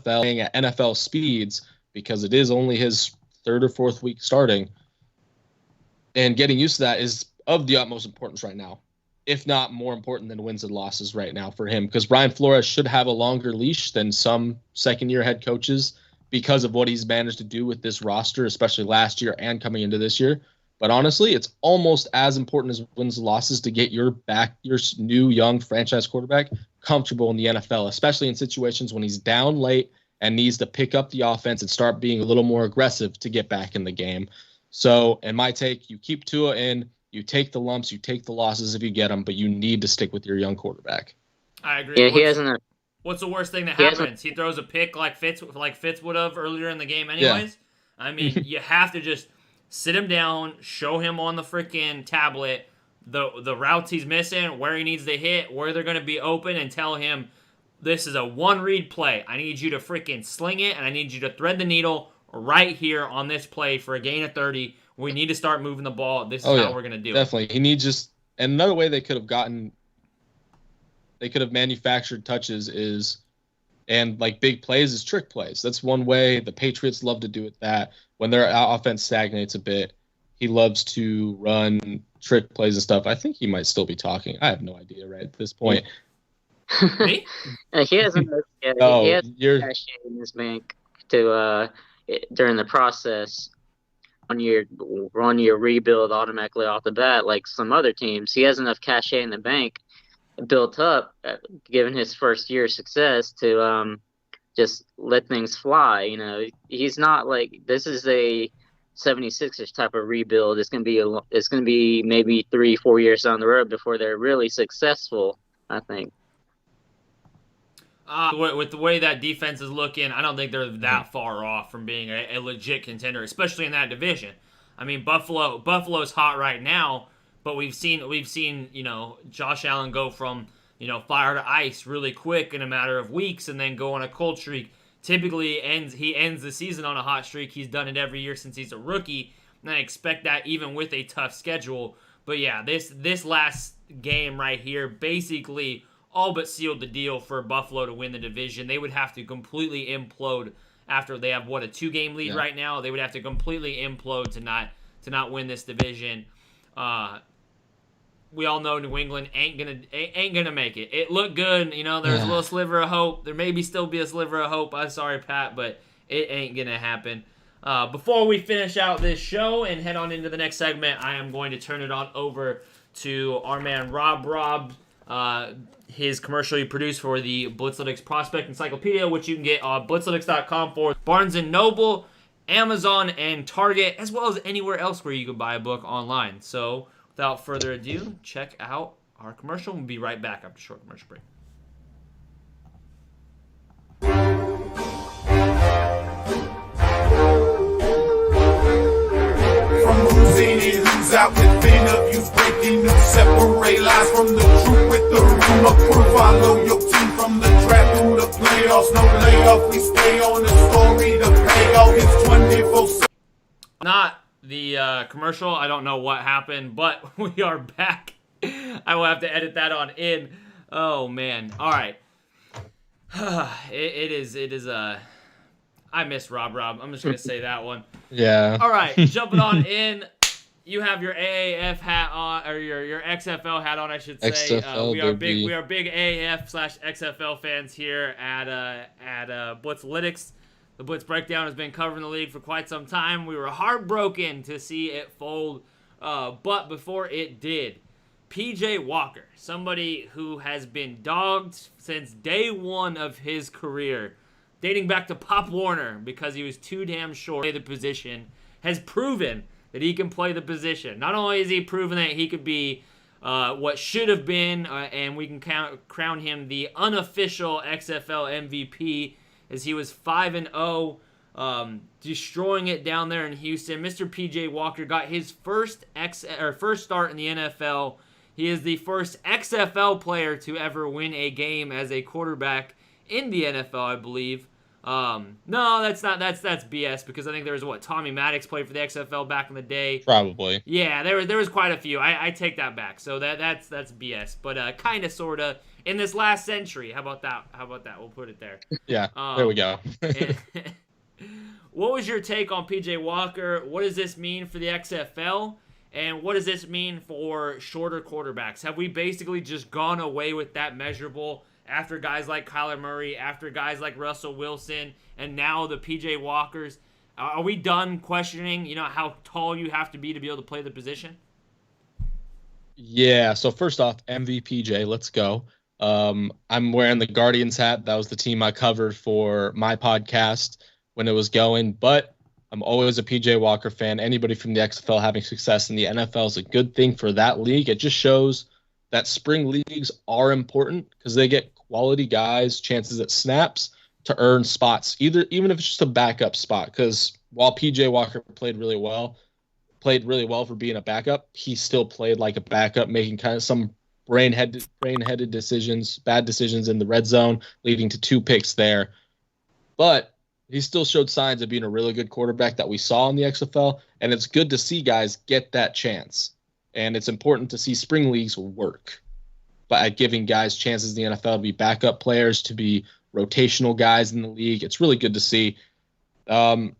playing at NFL speeds because it is only his 3rd or 4th week starting, and getting used to that is of the utmost importance right now, if not more important than wins and losses right now for him, because Brian Flores should have a longer leash than some second-year head coaches because of what he's managed to do with this roster, especially last year and coming into this year. But honestly, it's almost as important as wins and losses to get your new young franchise quarterback comfortable in the NFL, especially in situations when he's down late and needs to pick up the offense and start being a little more aggressive to get back in the game. So, in my take, you keep Tua in, You take the lumps, you take the losses if you get them, but you need to stick with your young quarterback. I agree. Yeah, he hasn't. What's the worst thing that He hasn't- happens? He throws a pick like Fitz would have earlier in the game anyways. I mean, you have to just sit him down, show him on the freaking tablet the routes he's missing, where he needs to hit, where they're going to be open, and tell him this is a one-read play. I need you to freaking sling it, and I need you to thread the needle right here on this play for a gain of 30. We need to start moving the ball. This is how we're going to do it. Definitely. He needs just – and another way they could have manufactured touches and like big plays is trick plays. That's one way. The Patriots love to do it that. When their offense stagnates a bit, he loves to run trick plays and stuff. I think he might still be talking. I have no idea right at this point. Me? He hasn't. No, he has you're cash in his bank to during the process on your rebuild automatically off the bat, like some other teams. He has enough cash in the bank built up, given his first year of success, to just let things fly. You know, he's not like, this is a 76ers type of rebuild. It's gonna be maybe 3-4 years down the road before they're really successful, I think. With the way that defense is looking, I don't think they're that far off from being a legit contender, especially in that division. I mean, Buffalo's hot right now, but we've seen Josh Allen go from fire to ice really quick in a matter of weeks, and then go on a cold streak. Typically he ends the season on a hot streak. He's done it every year since he's a rookie, and I expect that even with a tough schedule. But yeah, this last game right here basically all but sealed the deal for Buffalo to win the division. They would have to completely implode after they have a 2-game lead right now. They would have to completely implode to not win this division. We all know New England ain't gonna make it. It looked good, there's a little sliver of hope. There may still be a sliver of hope. I'm sorry, Pat, but it ain't gonna happen. Before we finish out this show and head on into the next segment, I am going to turn it on over to our man Rob. His commercial he produced for the Blitzlytics Prospect Encyclopedia, which you can get on blitzlytics.com for Barnes & Noble, Amazon, and Target, as well as anywhere else where you can buy a book online. So without further ado, check out our commercial. We'll be right back after a short commercial break. From who's in and who's out within of you, breaking news, separate lies from the truth with the rumor proof. Follow your team from the draft through the playoffs, no layoff. We stay on the story, the payoff is 24/7. Not the commercial. I don't know what happened, but we are back. I will have to edit that on in. Oh man. All right. It is I miss Rob. I'm just gonna say that one. Yeah. All right, jumping on in. You have your AAF hat on, or your XFL hat on, I should say. XFL, we are baby. big AAF/XFL fans here at Blitzlytics. The Blitz Breakdown has been covering the league for quite some time. We were heartbroken to see it fold, but before it did, PJ Walker, somebody who has been dogged since day one of his career, dating back to Pop Warner because he was too damn short to play the position, has proven that he can play the position. Not only has he proven that he could be what should have been, and we can crown him the unofficial XFL MVP, as he was 5-0, destroying it down there in Houston. Mr. PJ Walker got his first start in the NFL. He is the first XFL player to ever win a game as a quarterback in the NFL, I believe. No, that's not. That's BS, because I think there was Tommy Maddox played for the XFL back in the day. Probably. Yeah, there was quite a few. I take that back. So that's BS, but kind of sorta in this last century. How about that? We'll put it there. Yeah. There we go. What was your take on PJ Walker? What does this mean for the XFL? And what does this mean for shorter quarterbacks? Have we basically just gone away with that measurable after guys like Kyler Murray, after guys like Russell Wilson, and now the PJ Walkers? Are we done questioning, how tall you have to be able to play the position? Yeah, so first off, MVPJ, let's go. I'm wearing the Guardians hat. That was the team I covered for my podcast when it was going. But I'm always a PJ Walker fan. Anybody from the XFL having success in the NFL is a good thing for that league. It just shows that spring leagues are important because they get quality guys chances at snaps to earn spots, even if it's just a backup spot. Because while PJ Walker played really well for being a backup, he still played like a backup, making kind of some brain-headed decisions, bad decisions in the red zone, leading to 2 picks there. But he still showed signs of being a really good quarterback that we saw in the XFL, and it's good to see guys get that chance. And it's important to see spring leagues work by giving guys chances in the NFL to be backup players, to be rotational guys in the league. It's really good to see. I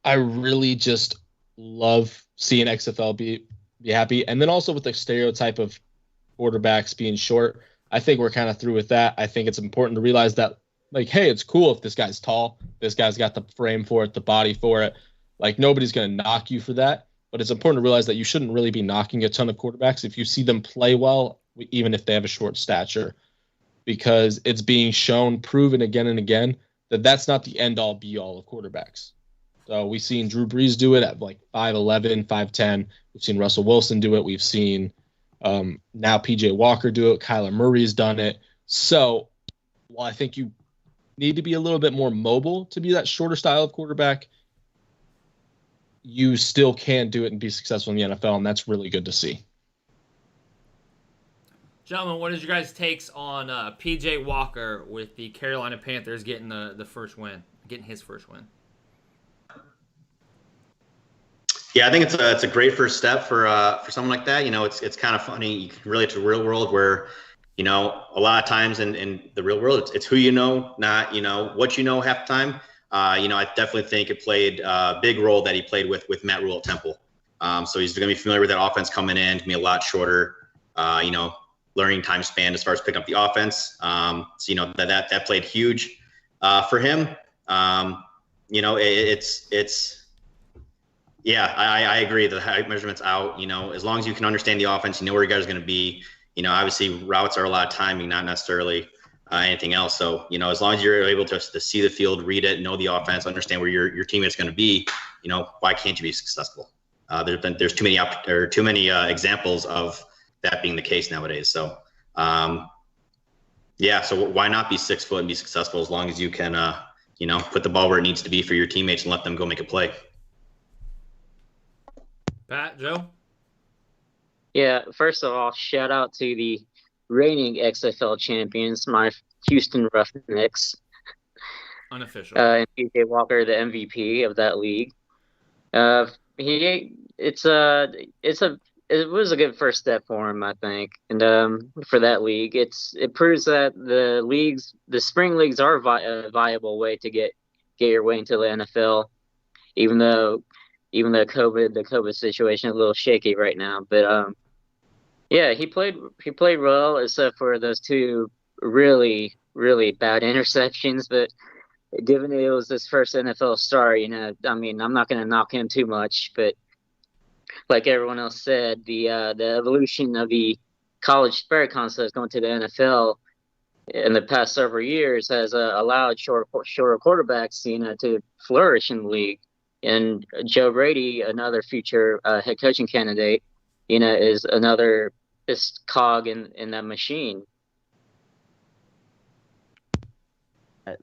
really just love seeing XFL be happy. And then also with the stereotype of quarterbacks being short, I think we're kind of through with that. I think it's important to realize that, like, hey, it's cool if this guy's tall. This guy's got the frame for it, the body for it. Like, nobody's going to knock you for that. But it's important to realize that you shouldn't really be knocking a ton of quarterbacks if you see them play well, even if they have a short stature, because it's being shown, proven again and again, that that's not the end-all, be-all of quarterbacks. So we've seen Drew Brees do it at like 5'11", 5'10". We've seen Russell Wilson do it. We've seen now P.J. Walker do it. Kyler Murray's done it. So while I think you need to be a little bit more mobile to be that shorter style of quarterback, you still can do it and be successful in the NFL, and that's really good to see. Gentlemen, what is your guys' takes on P.J. Walker with the Carolina Panthers getting the first win, getting his first win? Yeah, I think it's a great first step for someone like that. You know, it's kind of funny. You can relate to the real world where, you know, a lot of times in the real world, it's who you know, not, you know, what you know half the time. You know, I definitely think it played a big role that he played with Matt Rule at Temple. So he's going to be familiar with that offense coming in, to be a lot shorter, you know, learning time span as far as picking up the offense. So, you know, that played huge for him. You know, yeah, I agree. The height measurement's out. You know, as long as you can understand the offense, you know where your guys are going to be. You know, obviously routes are a lot of timing, not necessarily anything else. So, you know, as long as you're able to see the field, read it, know the offense, understand where your teammate's going to be, you know, why can't you be successful? There's too many examples of that being the case nowadays. So, yeah. So why not be 6 foot and be successful as long as you can, you know, put the ball where it needs to be for your teammates and let them go make a play. Pat, Joe? Yeah, first of all, shout out to the reigning XFL champions, my Houston Roughnecks. Unofficial. And PJ Walker, the MVP of that league. It was a good first step for him, I think, and for that league, it proves that the spring leagues are a viable way to get your way into the NFL, even though the COVID situation is a little shaky right now. But yeah, he played well, except for those 2 really, really bad interceptions. But given that it was his first NFL start, you know, I mean, I'm not going to knock him too much. But like everyone else said, the evolution of the college spirit concept going to the NFL in the past several years has allowed shorter quarterbacks, you know, to flourish in the league. And Joe Brady, another future head coaching candidate, you know, is another cog in that machine.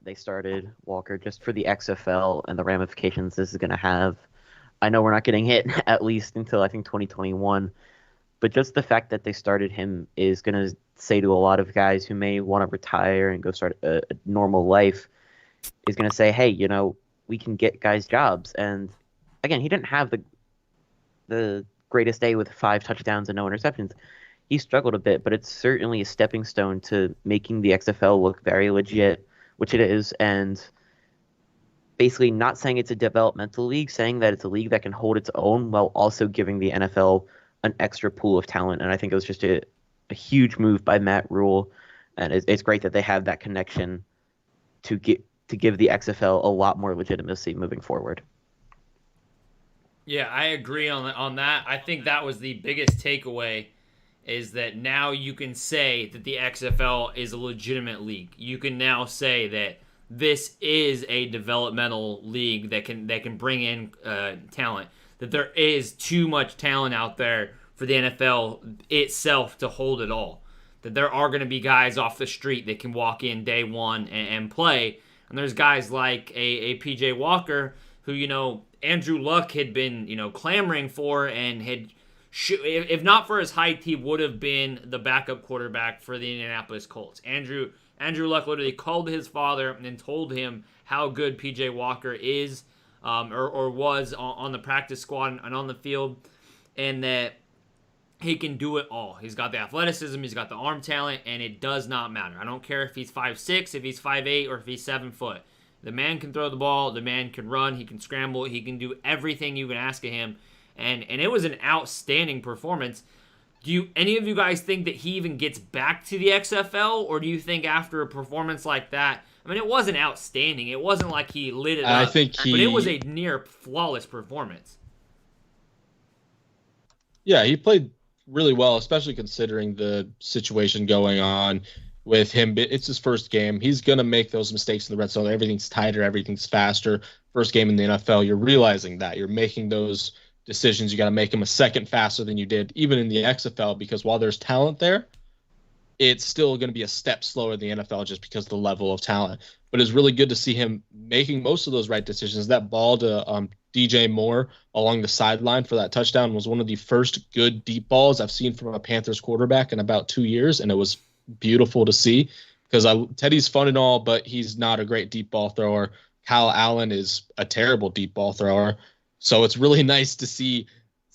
They started Walker just for the XFL and the ramifications this is going to have. I know we're not getting hit at least until I think 2021, but just the fact that they started him is going to say to a lot of guys who may want to retire and go start a normal life, is going to say, hey, you know, we can get guys jobs. And again, he didn't have the greatest day with 5 touchdowns and no interceptions. He struggled a bit, but it's certainly a stepping stone to making the XFL look very legit, which it is, and basically not saying it's a developmental league, saying that it's a league that can hold its own while also giving the NFL an extra pool of talent. And I think it was just a huge move by Matt Rule, and it's great that they have that connection to give the XFL a lot more legitimacy moving forward. Yeah, I agree on that. I think that was the biggest takeaway, is that now you can say that the XFL is a legitimate league. You can now say that this is a developmental league that can bring in talent. That there is too much talent out there for the NFL itself to hold it all. That there are going to be guys off the street that can walk in day one and play. And there's guys like a PJ Walker who, Andrew Luck had been, clamoring for and had, if not for his height, he would have been the backup quarterback for the Indianapolis Colts. Andrew Luck literally called his father and told him how good PJ Walker is or was on the practice squad and on the field, and that he can do it all. He's got the athleticism, he's got the arm talent, and it does not matter. I don't care if he's 5'6", if he's 5'8", or if he's 7 foot. The man can throw the ball, the man can run, he can scramble, he can do everything you can ask of him, and it was an outstanding performance. Do any of you guys think that he even gets back to the XFL, or do you think after a performance like that, I mean, it wasn't outstanding. It wasn't like he lit it up, but it was a near flawless performance. Yeah, he played really well, especially considering the situation going on with him. It's his first game. He's going to make those mistakes in the red zone. Everything's tighter. Everything's faster. First game in the NFL, you're realizing that. You're making those decisions. You got to make them a second faster than you did even in the XFL, because while there's talent there, it's still going to be a step slower than the NFL just because of the level of talent. But it's really good to see him making most of those right decisions. That ball to DJ Moore along the sideline for that touchdown was one of the first good deep balls I've seen from a Panthers quarterback in about 2 years, and it was beautiful to see because Teddy's fun and all, but he's not a great deep ball thrower. Kyle Allen is a terrible deep ball thrower. So it's really nice to see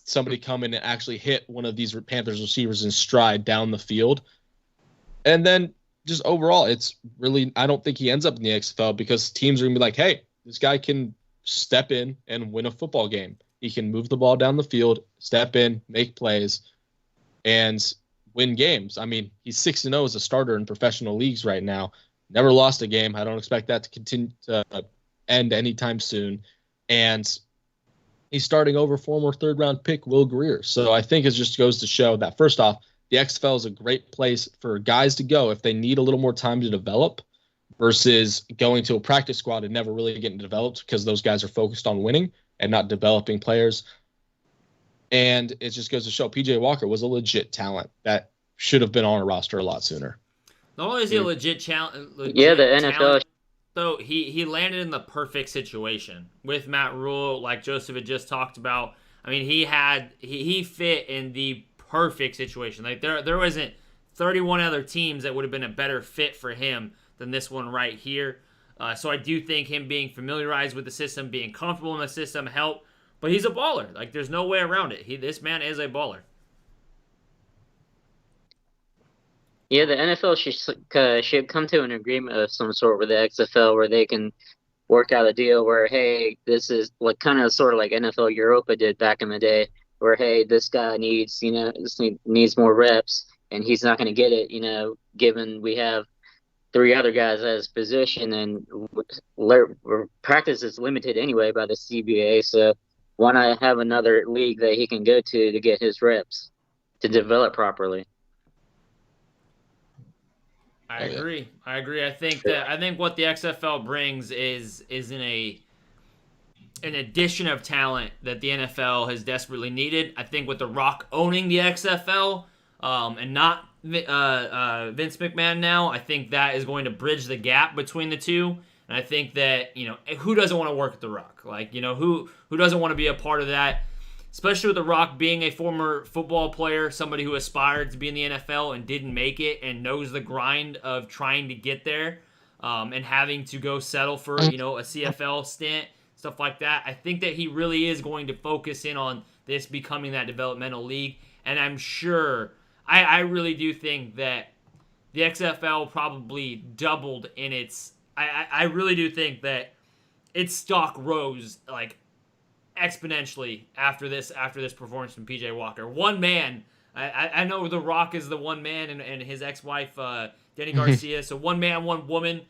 somebody come in and actually hit one of these Panthers receivers in stride down the field. And then just overall, it's really, I don't think he ends up in the XFL because teams are going to be like, hey, this guy can step in and win a football game. He can move the ball down the field, step in, make plays, and win games. I mean, he's 6-0 as a starter in professional leagues right now. Never lost a game. I don't expect that to continue to end anytime soon. And he's starting over former third-round pick Will Grier. So I think it just goes to show that, first off, the XFL is a great place for guys to go if they need a little more time to develop versus going to a practice squad and never really getting developed because those guys are focused on winning and not developing players. And it just goes to show PJ Walker was a legit talent that should have been on a roster a lot sooner. Not only is he a legit talent, the NFL. So he landed in the perfect situation with Matt Rule, like Joseph had just talked about. I mean, he fit in the perfect situation. Like there wasn't 31 other teams that would have been a better fit for him than this one right here. So I do think him being familiarized with the system, being comfortable in the system helped. But he's a baller. Like there's no way around it. This man is a baller. Yeah, the NFL should come to an agreement of some sort with the XFL where they can work out a deal where, hey, this is like kind of sort of like NFL Europa did back in the day, where, hey, this guy needs more reps and he's not going to get it, given we have 3 other guys at his position and practice is limited anyway by the CBA. So why not have another league that he can go to get his reps to develop properly? I agree. I think what the XFL brings is an addition of talent that the NFL has desperately needed. I think with The Rock owning the XFL and not Vince McMahon now, I think that is going to bridge the gap between the two. And I think that, who doesn't want to work with The Rock? Like, who doesn't want to be a part of that? Especially with The Rock being a former football player, somebody who aspired to be in the NFL and didn't make it and knows the grind of trying to get there and having to go settle for, a CFL stint, stuff like that. I think that he really is going to focus in on this becoming that developmental league. And I'm sure, I really do think that the XFL probably doubled in its, I really do think that its stock rose like exponentially after this performance from PJ Walker. One man, I know The Rock is the one man and his ex-wife Denny Garcia. So one man, one woman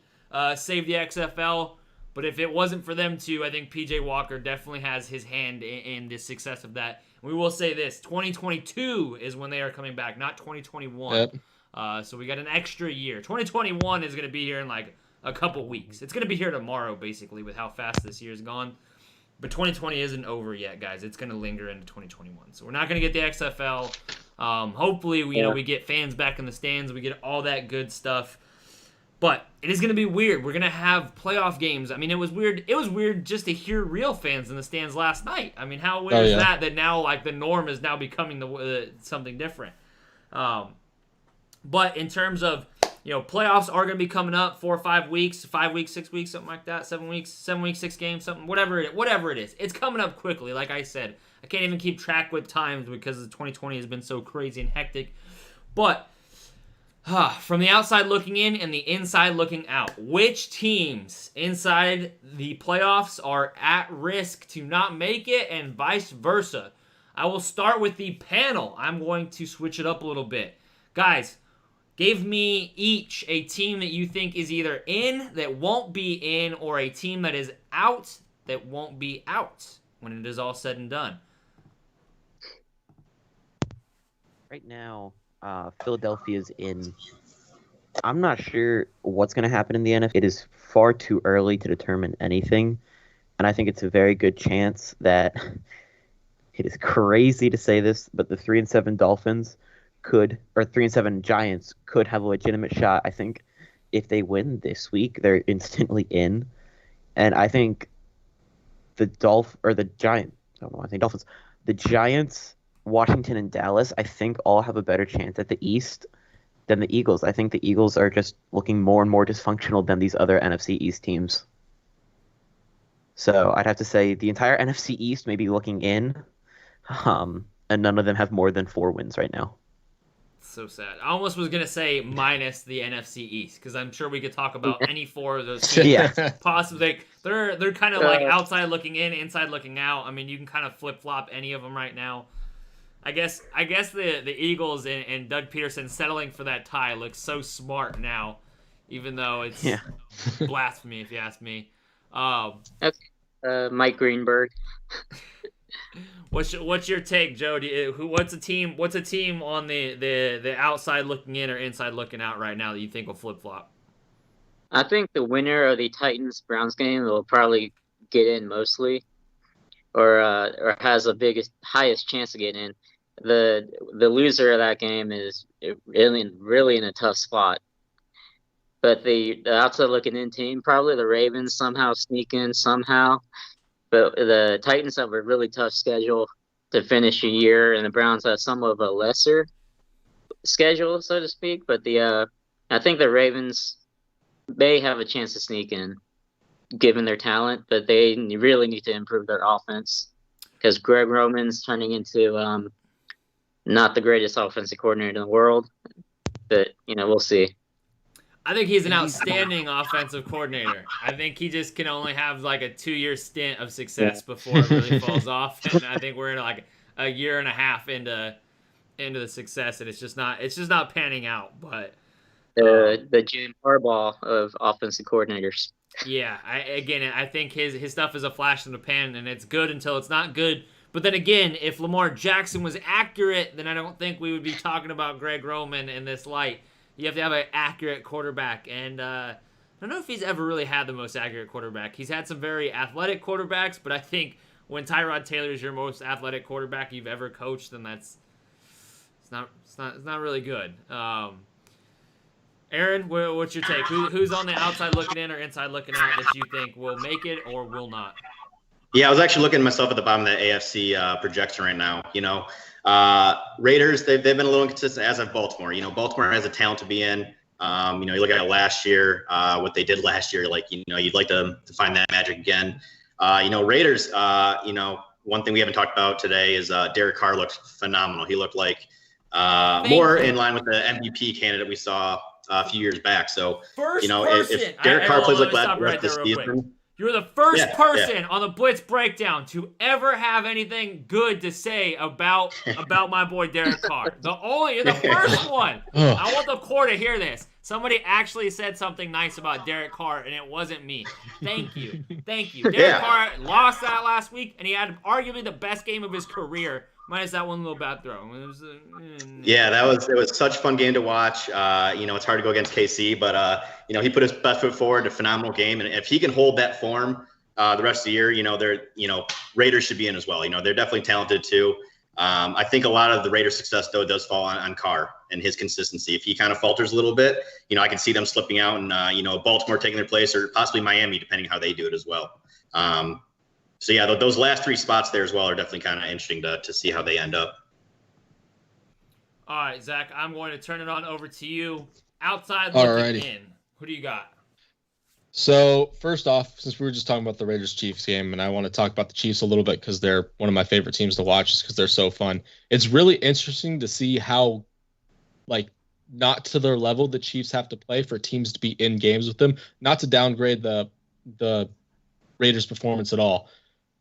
saved the XFL. But if it wasn't for them two, I think PJ Walker definitely has his hand in the success of that. We will say this: 2022 is when they are coming back, not 2021. Yep. So we got an extra year. 2021 is going to be here in like a couple weeks. It's going to be here tomorrow, basically, with how fast this year's gone. But 2020 isn't over yet, guys. It's going to linger into 2021. So we're not going to get the XFL. Hopefully, we get fans back in the stands. We get all that good stuff. But it is going to be weird. We're going to have playoff games. I mean, it was weird. It was weird just to hear real fans in the stands last night. I mean, how weird is that? That now, like, the norm is now becoming something different. But in terms of, playoffs are going to be coming up 4 or 5 weeks, 5 weeks, 6 weeks, something like that, 7 weeks, 6 games, something, whatever it is. It's coming up quickly. Like I said, I can't even keep track with times because 2020 has been so crazy and hectic. But from the outside looking in and the inside looking out, which teams inside the playoffs are at risk to not make it and vice versa? I will start with the panel. I'm going to switch it up a little bit. Guys, give me each a team that you think is either in, that won't be in, or a team that is out, that won't be out when it is all said and done. Right now, Philadelphia's in. I'm not sure what's going to happen in the NFL. It is far too early to determine anything, and I think it's a very good chance that it is crazy to say this, but the 3-7 Dolphins could, or 3-7 Giants could have a legitimate shot. I think if they win this week, they're instantly in, and I think the Giants, Washington, and Dallas, I think all have a better chance at the East than the Eagles. I think the Eagles are just looking more and more dysfunctional than these other NFC East teams. So I'd have to say the entire NFC East may be looking in, and none of them have more than 4 wins right now. So sad. I almost was going to say minus the NFC East, because I'm sure we could talk about any 4 of those teams. Yeah. Possibly. They're kind of like outside looking in, inside looking out. I mean, you can kind of flip-flop any of them right now. I guess the Eagles and Doug Peterson settling for that tie looks so smart now, even though it's blasphemy, if you ask me. That's Mike Greenberg. What's your take, Joe? What's a team on the outside looking in or inside looking out right now that you think will flip flop? I think the winner of the Titans-Browns game will probably get in mostly, or has the highest chance to get in. The loser of that game is really in a tough spot. But the outside looking in team, probably the Ravens somehow sneak in somehow. But the Titans have a really tough schedule to finish a year, and the Browns have somewhat of a lesser schedule, so to speak. But I think the Ravens may have a chance to sneak in, given their talent, but they really need to improve their offense because Greg Roman's turning into not the greatest offensive coordinator in the world. But we'll see. I think he's an outstanding offensive coordinator. I think he just can only have like a 2-year stint of success before it really falls off. And I think we're in like a year and a half into the success, and it's just not panning out. But the Jim Harbaugh of offensive coordinators. Yeah, I think his stuff is a flash in the pan, and it's good until it's not good. But then again, if Lamar Jackson was accurate, then I don't think we would be talking about Greg Roman in this light. You have to have an accurate quarterback, and I don't know if he's ever really had the most accurate quarterback. He's had some very athletic quarterbacks, but I think when Tyrod Taylor is your most athletic quarterback you've ever coached, then it's not really good. Aaron, what's your take? Who's on the outside looking in or inside looking out that you think will make it or will not? Yeah, I was actually looking at myself at the bottom of the AFC projection right now. Raiders, they've been a little inconsistent, as have Baltimore. Baltimore has a talent to be in. You look at it last year, what they did last year, you'd like to find that magic again. Raiders, one thing we haven't talked about today is Derek Carr looked phenomenal. He looked like more in line with the MVP candidate we saw a few years back. So, if Derek Carr plays like that rest of the season. You're the first person on the Blitz Breakdown to ever have anything good to say about my boy Derek Carr. You're the first one. I want the core to hear this. Somebody actually said something nice about Derek Carr, and it wasn't me. Thank you. Derek Carr lost that last week, and he had arguably the best game of his career minus that one little bad throw. It was, Yeah, it was such a fun game to watch. It's hard to go against KC, but he put his best foot forward, a phenomenal game, and if he can hold that form the rest of the year, Raiders should be in as well. They're definitely talented too. I think a lot of the Raiders' success though does fall on Carr and his consistency. If he kind of falters a little bit, I can see them slipping out and Baltimore taking their place, or possibly Miami, depending how they do it as well. So yeah, those last three spots there as well are definitely kind of interesting to see how they end up. All right, Zach, I'm going to turn it on over to you. Outside looking in, who do you got? So first off, since we were just talking about the Raiders-Chiefs game, and I want to talk about the Chiefs a little bit because they're one of my favorite teams to watch just because they're so fun. It's really interesting to see how, not to their level the Chiefs have to play for teams to be in games with them. Not to downgrade the Raiders' performance at all,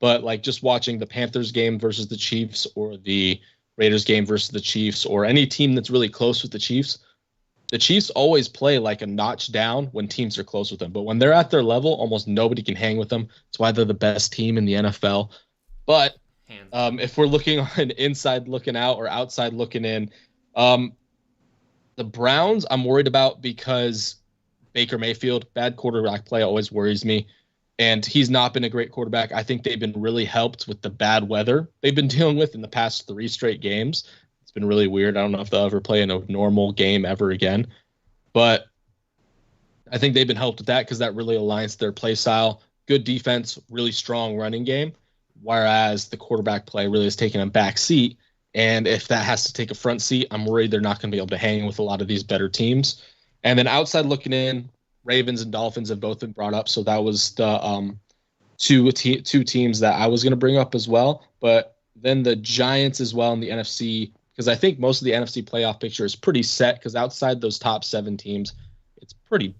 but just watching the Panthers game versus the Chiefs or the Raiders game versus the Chiefs or any team that's really close with the Chiefs always play like a notch down when teams are close with them. But when they're at their level, almost nobody can hang with them. That's why they're the best team in the NFL. But if we're looking on inside looking out or outside looking in, the Browns I'm worried about because Baker Mayfield, bad quarterback play always worries me. And he's not been a great quarterback. I think they've been really helped with the bad weather they've been dealing with in the past 3 straight games. It's been really weird. I don't know if they'll ever play in a normal game ever again. But I think they've been helped with that because that really aligns to their play style. Good defense, really strong running game, whereas the quarterback play really has taken a back seat. And if that has to take a front seat, I'm worried they're not going to be able to hang with a lot of these better teams. And then outside looking in, Ravens and Dolphins have both been brought up, so that was the two teams that I was going to bring up as well. But then the Giants as well in the NFC, because I think most of the NFC playoff picture is pretty set, because outside those top 7 teams, it's pretty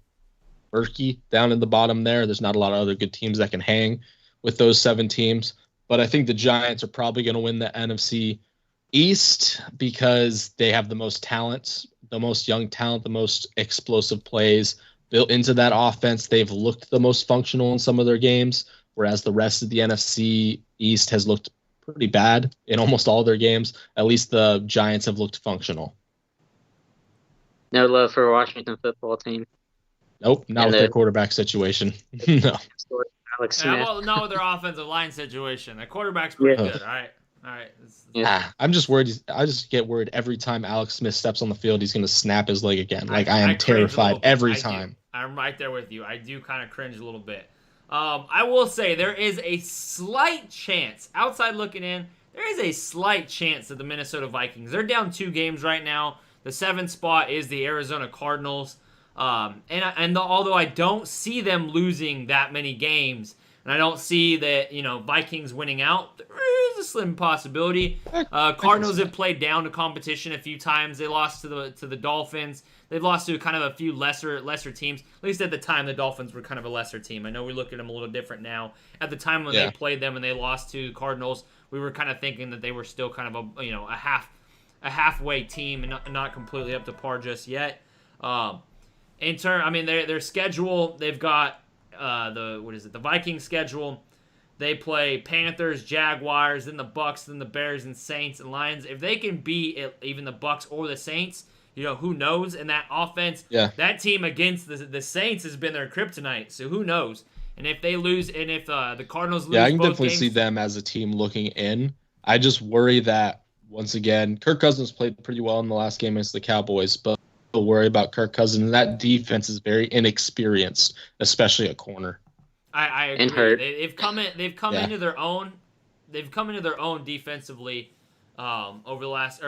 murky down in the bottom there. There's not a lot of other good teams that can hang with those 7 teams. But I think the Giants are probably going to win the NFC East because they have the most talent, the most young talent, the most explosive plays built into that offense. They've looked the most functional in some of their games, whereas the rest of the NFC East has looked pretty bad in almost all their games. At least the Giants have looked functional. No love for Washington football team. Nope, not with their quarterback situation. No. Alex Smith. Well, not with their offensive line situation. Their quarterback's pretty good. All right. I'm just worried. I just get worried every time Alex Smith steps on the field. He's going to snap his leg again. I am terrified every time. I'm right there with you. I do kind of cringe a little bit. I will say there is a slight chance, outside looking in, there is a slight chance that the Minnesota Vikings, they're down 2 games right now. The 7th spot is the Arizona Cardinals. Although I don't see them losing that many games, and I don't see that, Vikings winning out, there is a slim possibility. Cardinals have played down to competition a few times. They lost to the Dolphins. They've lost to kind of a few lesser teams. At least at the time, the Dolphins were kind of a lesser team. I know we look at them a little different now. At the time when they played them and they lost to Cardinals, we were kind of thinking that they were still kind of a halfway team and not completely up to par just yet. Their schedule, they've got the Vikings schedule. They play Panthers, Jaguars, then the Bucks, then the Bears and Saints and Lions. If they can beat even the Bucks or the Saints, who knows? And that offense, that team against the Saints has been their kryptonite. So who knows? And if they lose, and if the Cardinals lose, I can both definitely games, see them as a team looking in. I just worry that once again, Kirk Cousins played pretty well in the last game against the Cowboys, but I worry about Kirk Cousins. And that defense is very inexperienced, especially at corner. I agree. And hurt. They've come into their own. They've come into their own defensively over the last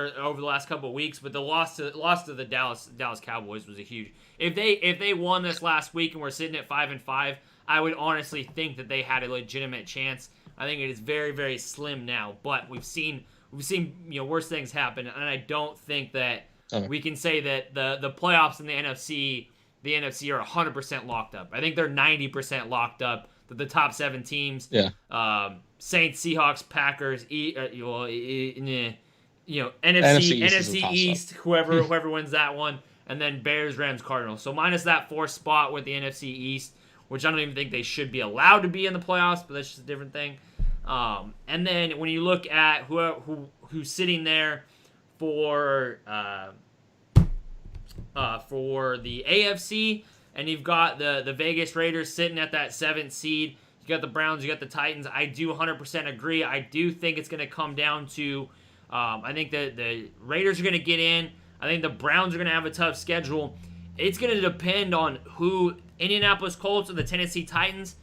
couple of weeks. But the loss to the Dallas Cowboys was a huge. If they won this last week and we're sitting at 5-5, I would honestly think that they had a legitimate chance. I think it is very, very slim now. But we've seen worse things happen, and I don't think that we can say that the playoffs in the NFC are 100% locked up. I think they're 90% locked up. The top 7 teams, Saints, Seahawks, Packers, NFC East, whoever wins that one, and then Bears, Rams, Cardinals. So minus that 4th spot with the NFC East, which I don't even think they should be allowed to be in the playoffs, but that's just a different thing. And then when you look at who's sitting there for the AFC, and you've got the Vegas Raiders sitting at that 7th seed. You got the Browns, you got the Titans. I do 100% agree. I do think it's going to come down to, I think the Raiders are going to get in. I think the Browns are going to have a tough schedule. It's going to depend on who, Indianapolis Colts or the Tennessee Titans.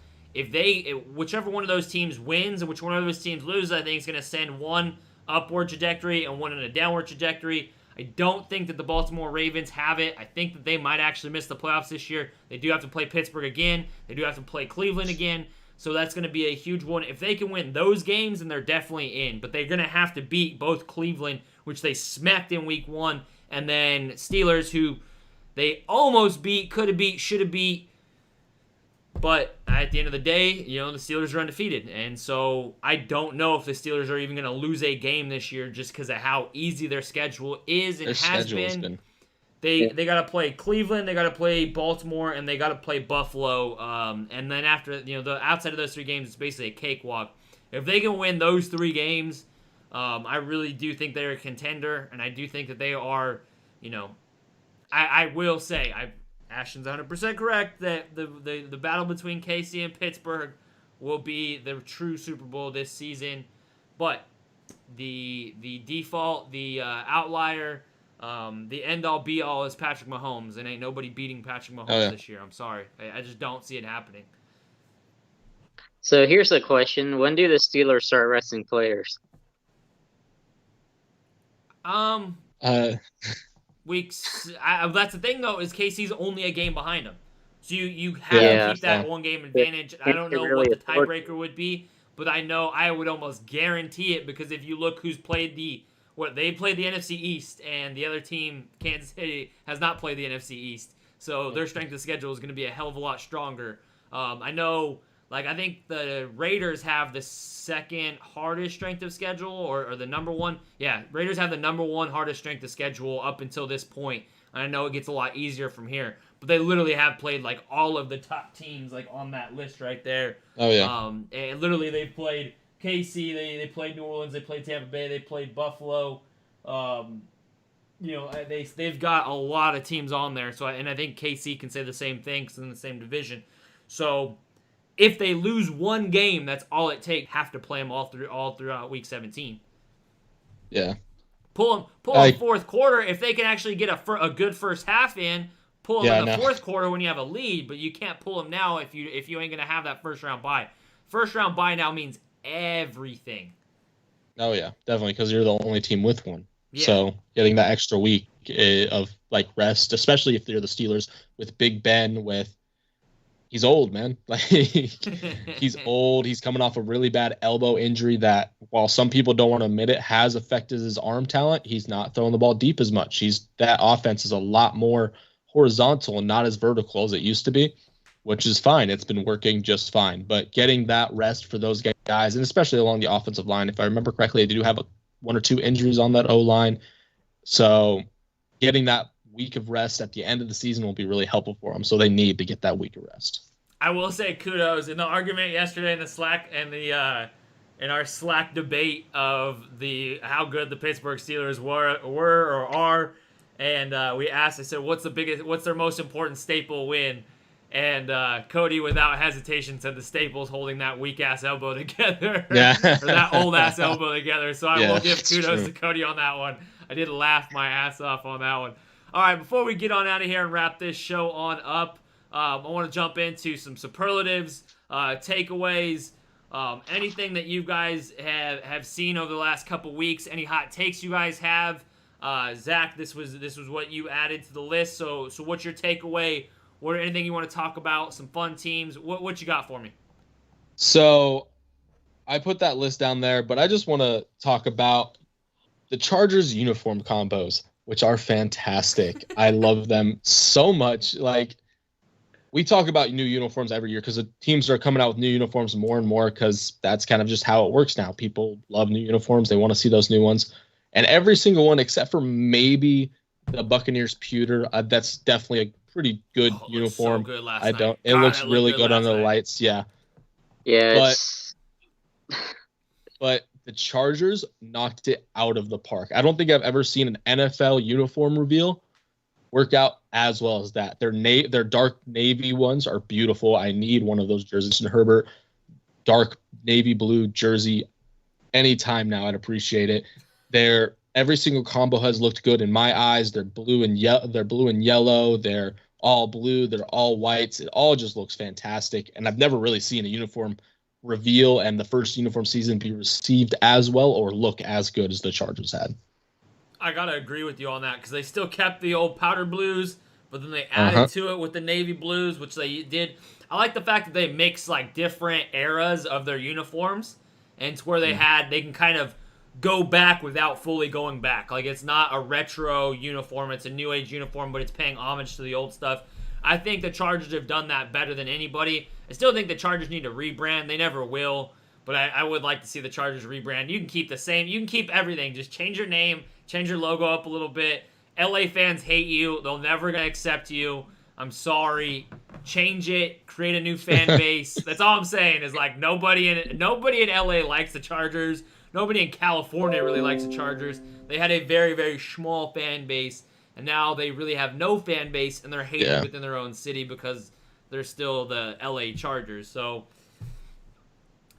Whichever one of those teams wins and which one of those teams loses, I think it's going to send one upward trajectory and one in a downward trajectory. I don't think that the Baltimore Ravens have it. I think that they might actually miss the playoffs this year. They do have to play Pittsburgh again. They do have to play Cleveland again. So that's going to be a huge one. If they can win those games, then they're definitely in. But they're going to have to beat both Cleveland, which they smacked in week 1, and then Steelers, who they almost beat, could have beat, should have beat. But at the end of the day, the Steelers are undefeated. And so I don't know if the Steelers are even going to lose a game this year just because of how easy their schedule is and has been. They got to play Cleveland, they got to play Baltimore, and they got to play Buffalo. And then after, the outside of those 3 games, it's basically a cakewalk. If they can win those 3 games, I really do think they're a contender. And I do think that they are, I will say, Ashton's 100% correct that the battle between KC and Pittsburgh will be the true Super Bowl this season. But the default, the outlier, the end-all be-all is Patrick Mahomes, and ain't nobody beating Patrick Mahomes this year. I'm sorry. I just don't see it happening. So here's the question. When do the Steelers start resting players? Weeks. That's the thing, though, is KC's only a game behind them. So you have to keep that 1-game advantage. I don't know what the tiebreaker would be, but I know I would almost guarantee it because if you look who's played they played the NFC East, and the other team, Kansas City, has not played the NFC East. So their strength of schedule is going to be a hell of a lot stronger. I know, I think the Raiders have the 2nd hardest strength of schedule, or the number 1. Yeah, Raiders have the number 1 hardest strength of schedule up until this point. And I know it gets a lot easier from here. But they literally have played, all of the top teams, on that list right there. Oh, yeah. And literally, they've played KC, they played New Orleans, they played Tampa Bay, they played Buffalo. They've got a lot of teams on there. So, and I think KC can say the same thing because they're in the same division. So if they lose 1 game, that's all it takes. Have to play them all throughout week 17. Yeah. Pull them fourth quarter if they can actually get a good first half in. Pull them in the fourth quarter when you have a lead, but you can't pull them now if you ain't gonna have that first round bye. First round bye now means everything. Oh yeah, definitely, because you're the only team with one. Yeah. So getting that extra week of rest, especially if they're the Steelers with Big Ben, he's old, man. He's old. He's coming off a really bad elbow injury that, while some people don't want to admit it, has affected his arm talent. He's not throwing the ball deep as much. That offense is a lot more horizontal and not as vertical as it used to be, which is fine. It's been working just fine. But getting that rest for those guys, and especially along the offensive line, if I remember correctly, they do have 1 or 2 injuries on that O-line. So getting that week of rest at the end of the season will be really helpful for them. So they need to get that week of rest. I will say kudos in the argument yesterday in the Slack and in our Slack debate of how good the Pittsburgh Steelers were or are, and we asked. I said, "What's their most important staple win?" And Cody, without hesitation, said the staple's holding that weak ass elbow together, yeah, or that old ass elbow together. So I will give kudos to Cody on that one. I did laugh my ass off on that one. All right, before we get on out of here and wrap this show on up, I want to jump into some superlatives, takeaways, anything that you guys have seen over the last couple weeks, any hot takes you guys have. Zach, this was what you added to the list. So what's your takeaway? Anything you want to talk about? Some fun teams? What you got for me? So I put that list down there, but I just want to talk about the Chargers uniform combos, which are fantastic. I love them so much. We talk about new uniforms every year because the teams are coming out with new uniforms more and more because that's kind of just how it works now. People love new uniforms. They want to see those new ones. And every single one, except for maybe the Buccaneers pewter, that's definitely a pretty good uniform. So good last night. It looks really good under the lights. Yeah. Yeah. but the Chargers knocked it out of the park. I don't think I've ever seen an NFL uniform reveal work out as well as that. Their dark navy ones are beautiful. I need one of those jerseys. And Herbert, dark navy blue jersey, anytime now, I'd appreciate it. Every single combo has looked good in my eyes. They're blue and yellow. They're all blue. They're all whites. It all just looks fantastic. And I've never really seen a uniform reveal and the first uniform season be received as well or look as good as the Chargers had. I gotta agree with you on that because they still kept the old powder blues, but then they added to it with the navy blues, which they did. I like the fact that they mix like different eras of their uniforms, and it's where they can kind of go back without fully going back. Like it's not a retro uniform; it's a new age uniform, but it's paying homage to the old stuff. I think the Chargers have done that better than anybody. I still think the Chargers need to rebrand. They never will, but I would like to see the Chargers rebrand. You can keep the same. You can keep everything. Just change your name. Change your logo up a little bit. LA fans hate you. They're never going to accept you. I'm sorry. Change it. Create a new fan base. That's all I'm saying is like nobody in LA likes the Chargers. Nobody in California really likes the Chargers. They had a very, very small fan base, and now they really have no fan base, and they're hated within their own city because they're still the LA Chargers. So,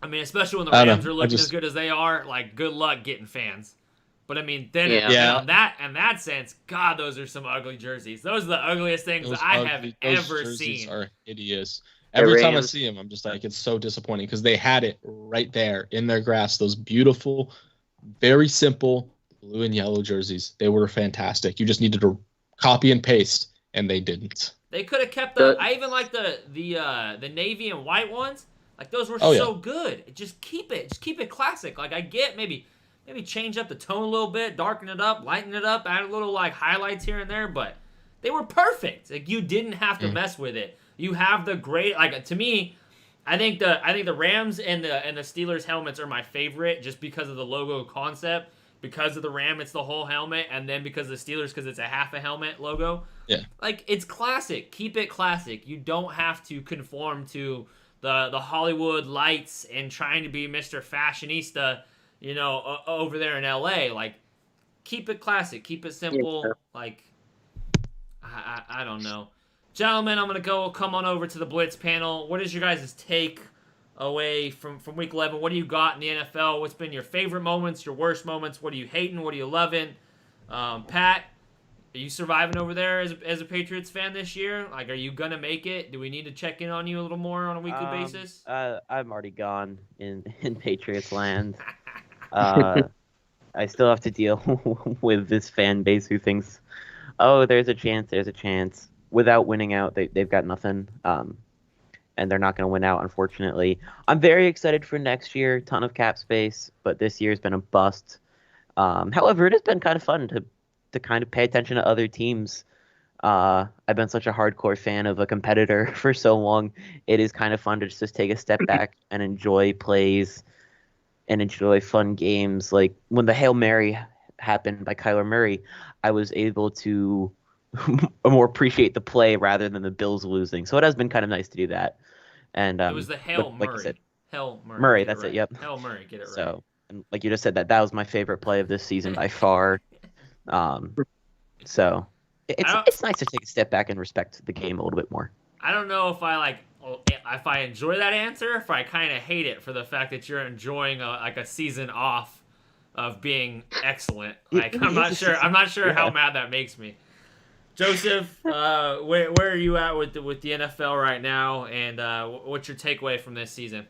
I mean, especially when the Rams are looking as good as they are, like good luck getting fans. But I mean, then in that sense, God, those are some ugly jerseys. Those are the ugliest things I have ever seen. Those are hideous. Every time I see them, I'm just like, it's so disappointing because they had it right there in their grass. Those beautiful, very simple blue and yellow jerseys. They were fantastic. You just needed to copy and paste, and they didn't. They could have kept the. I even like the navy and white ones. Like those were so good. Just keep it. Just keep it classic. Like I get maybe change up the tone a little bit, darken it up, lighten it up, add a little like highlights here and there, but they were perfect. Like you didn't have to mess with it. You have the great like to me, I think the Rams and the Steelers helmets are my favorite just because of the logo concept. Because of the Ram, it's the whole helmet, and then because of the Steelers, because it's a half a helmet logo. Yeah. Like it's classic. Keep it classic. You don't have to conform to the Hollywood lights and trying to be Mr. Fashionista. You know, over there in LA, like, keep it classic, keep it simple. Yeah. Like, I don't know, gentlemen. I'm gonna come on over to the Blitz panel. What is your guys' take away from Week 11? What do you got in the NFL? What's been your favorite moments, your worst moments? What are you hating? What are you loving? Pat, are you surviving over there as a Patriots fan this year? Like, are you gonna make it? Do we need to check in on you a little more on a weekly basis? I'm already gone in Patriots land. I still have to deal with this fan base who thinks, oh, there's a chance. Without winning out, they've got nothing, and they're not going to win out, unfortunately. I'm very excited for next year, ton of cap space, but this year's been a bust. However, it has been kind of fun to kind of pay attention to other teams. I've been such a hardcore fan of a competitor for so long. It is kind of fun to just take a step back and enjoy plays and enjoy fun games. Like when the Hail Mary happened by Kyler Murray, I was able to more appreciate the play rather than the Bills losing. So it has been kind of nice to do that. And it was the Hail Murray. Like you said, Hail Murray. Murray, that's it. Yep. Hail Murray, get it right. So, and like you just said, that was my favorite play of this season by far. So it's nice to take a step back and respect the game a little bit more. I don't know if I enjoy that answer, if I kind of hate it for the fact that you're enjoying a season off of being excellent. Like I'm not sure how mad that makes me. Joseph, where are you at with the NFL right now, and what's your takeaway from this season?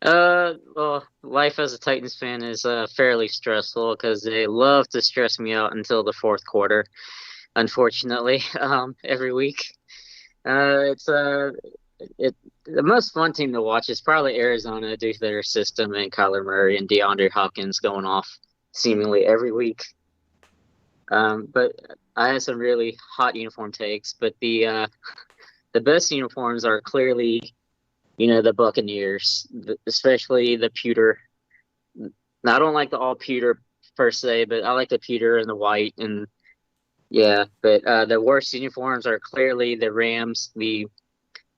Well, life as a Titans fan is fairly stressful because they love to stress me out until the fourth quarter. Unfortunately, every week. It's the most fun team to watch is probably Arizona due to their system and Kyler Murray and DeAndre Hopkins going off seemingly every week. But I had some really hot uniform takes, but the best uniforms are clearly, the Buccaneers, especially the pewter. Now, I don't like the all pewter per se, but I like the pewter and the white and. Yeah, but the worst uniforms are clearly the Rams, the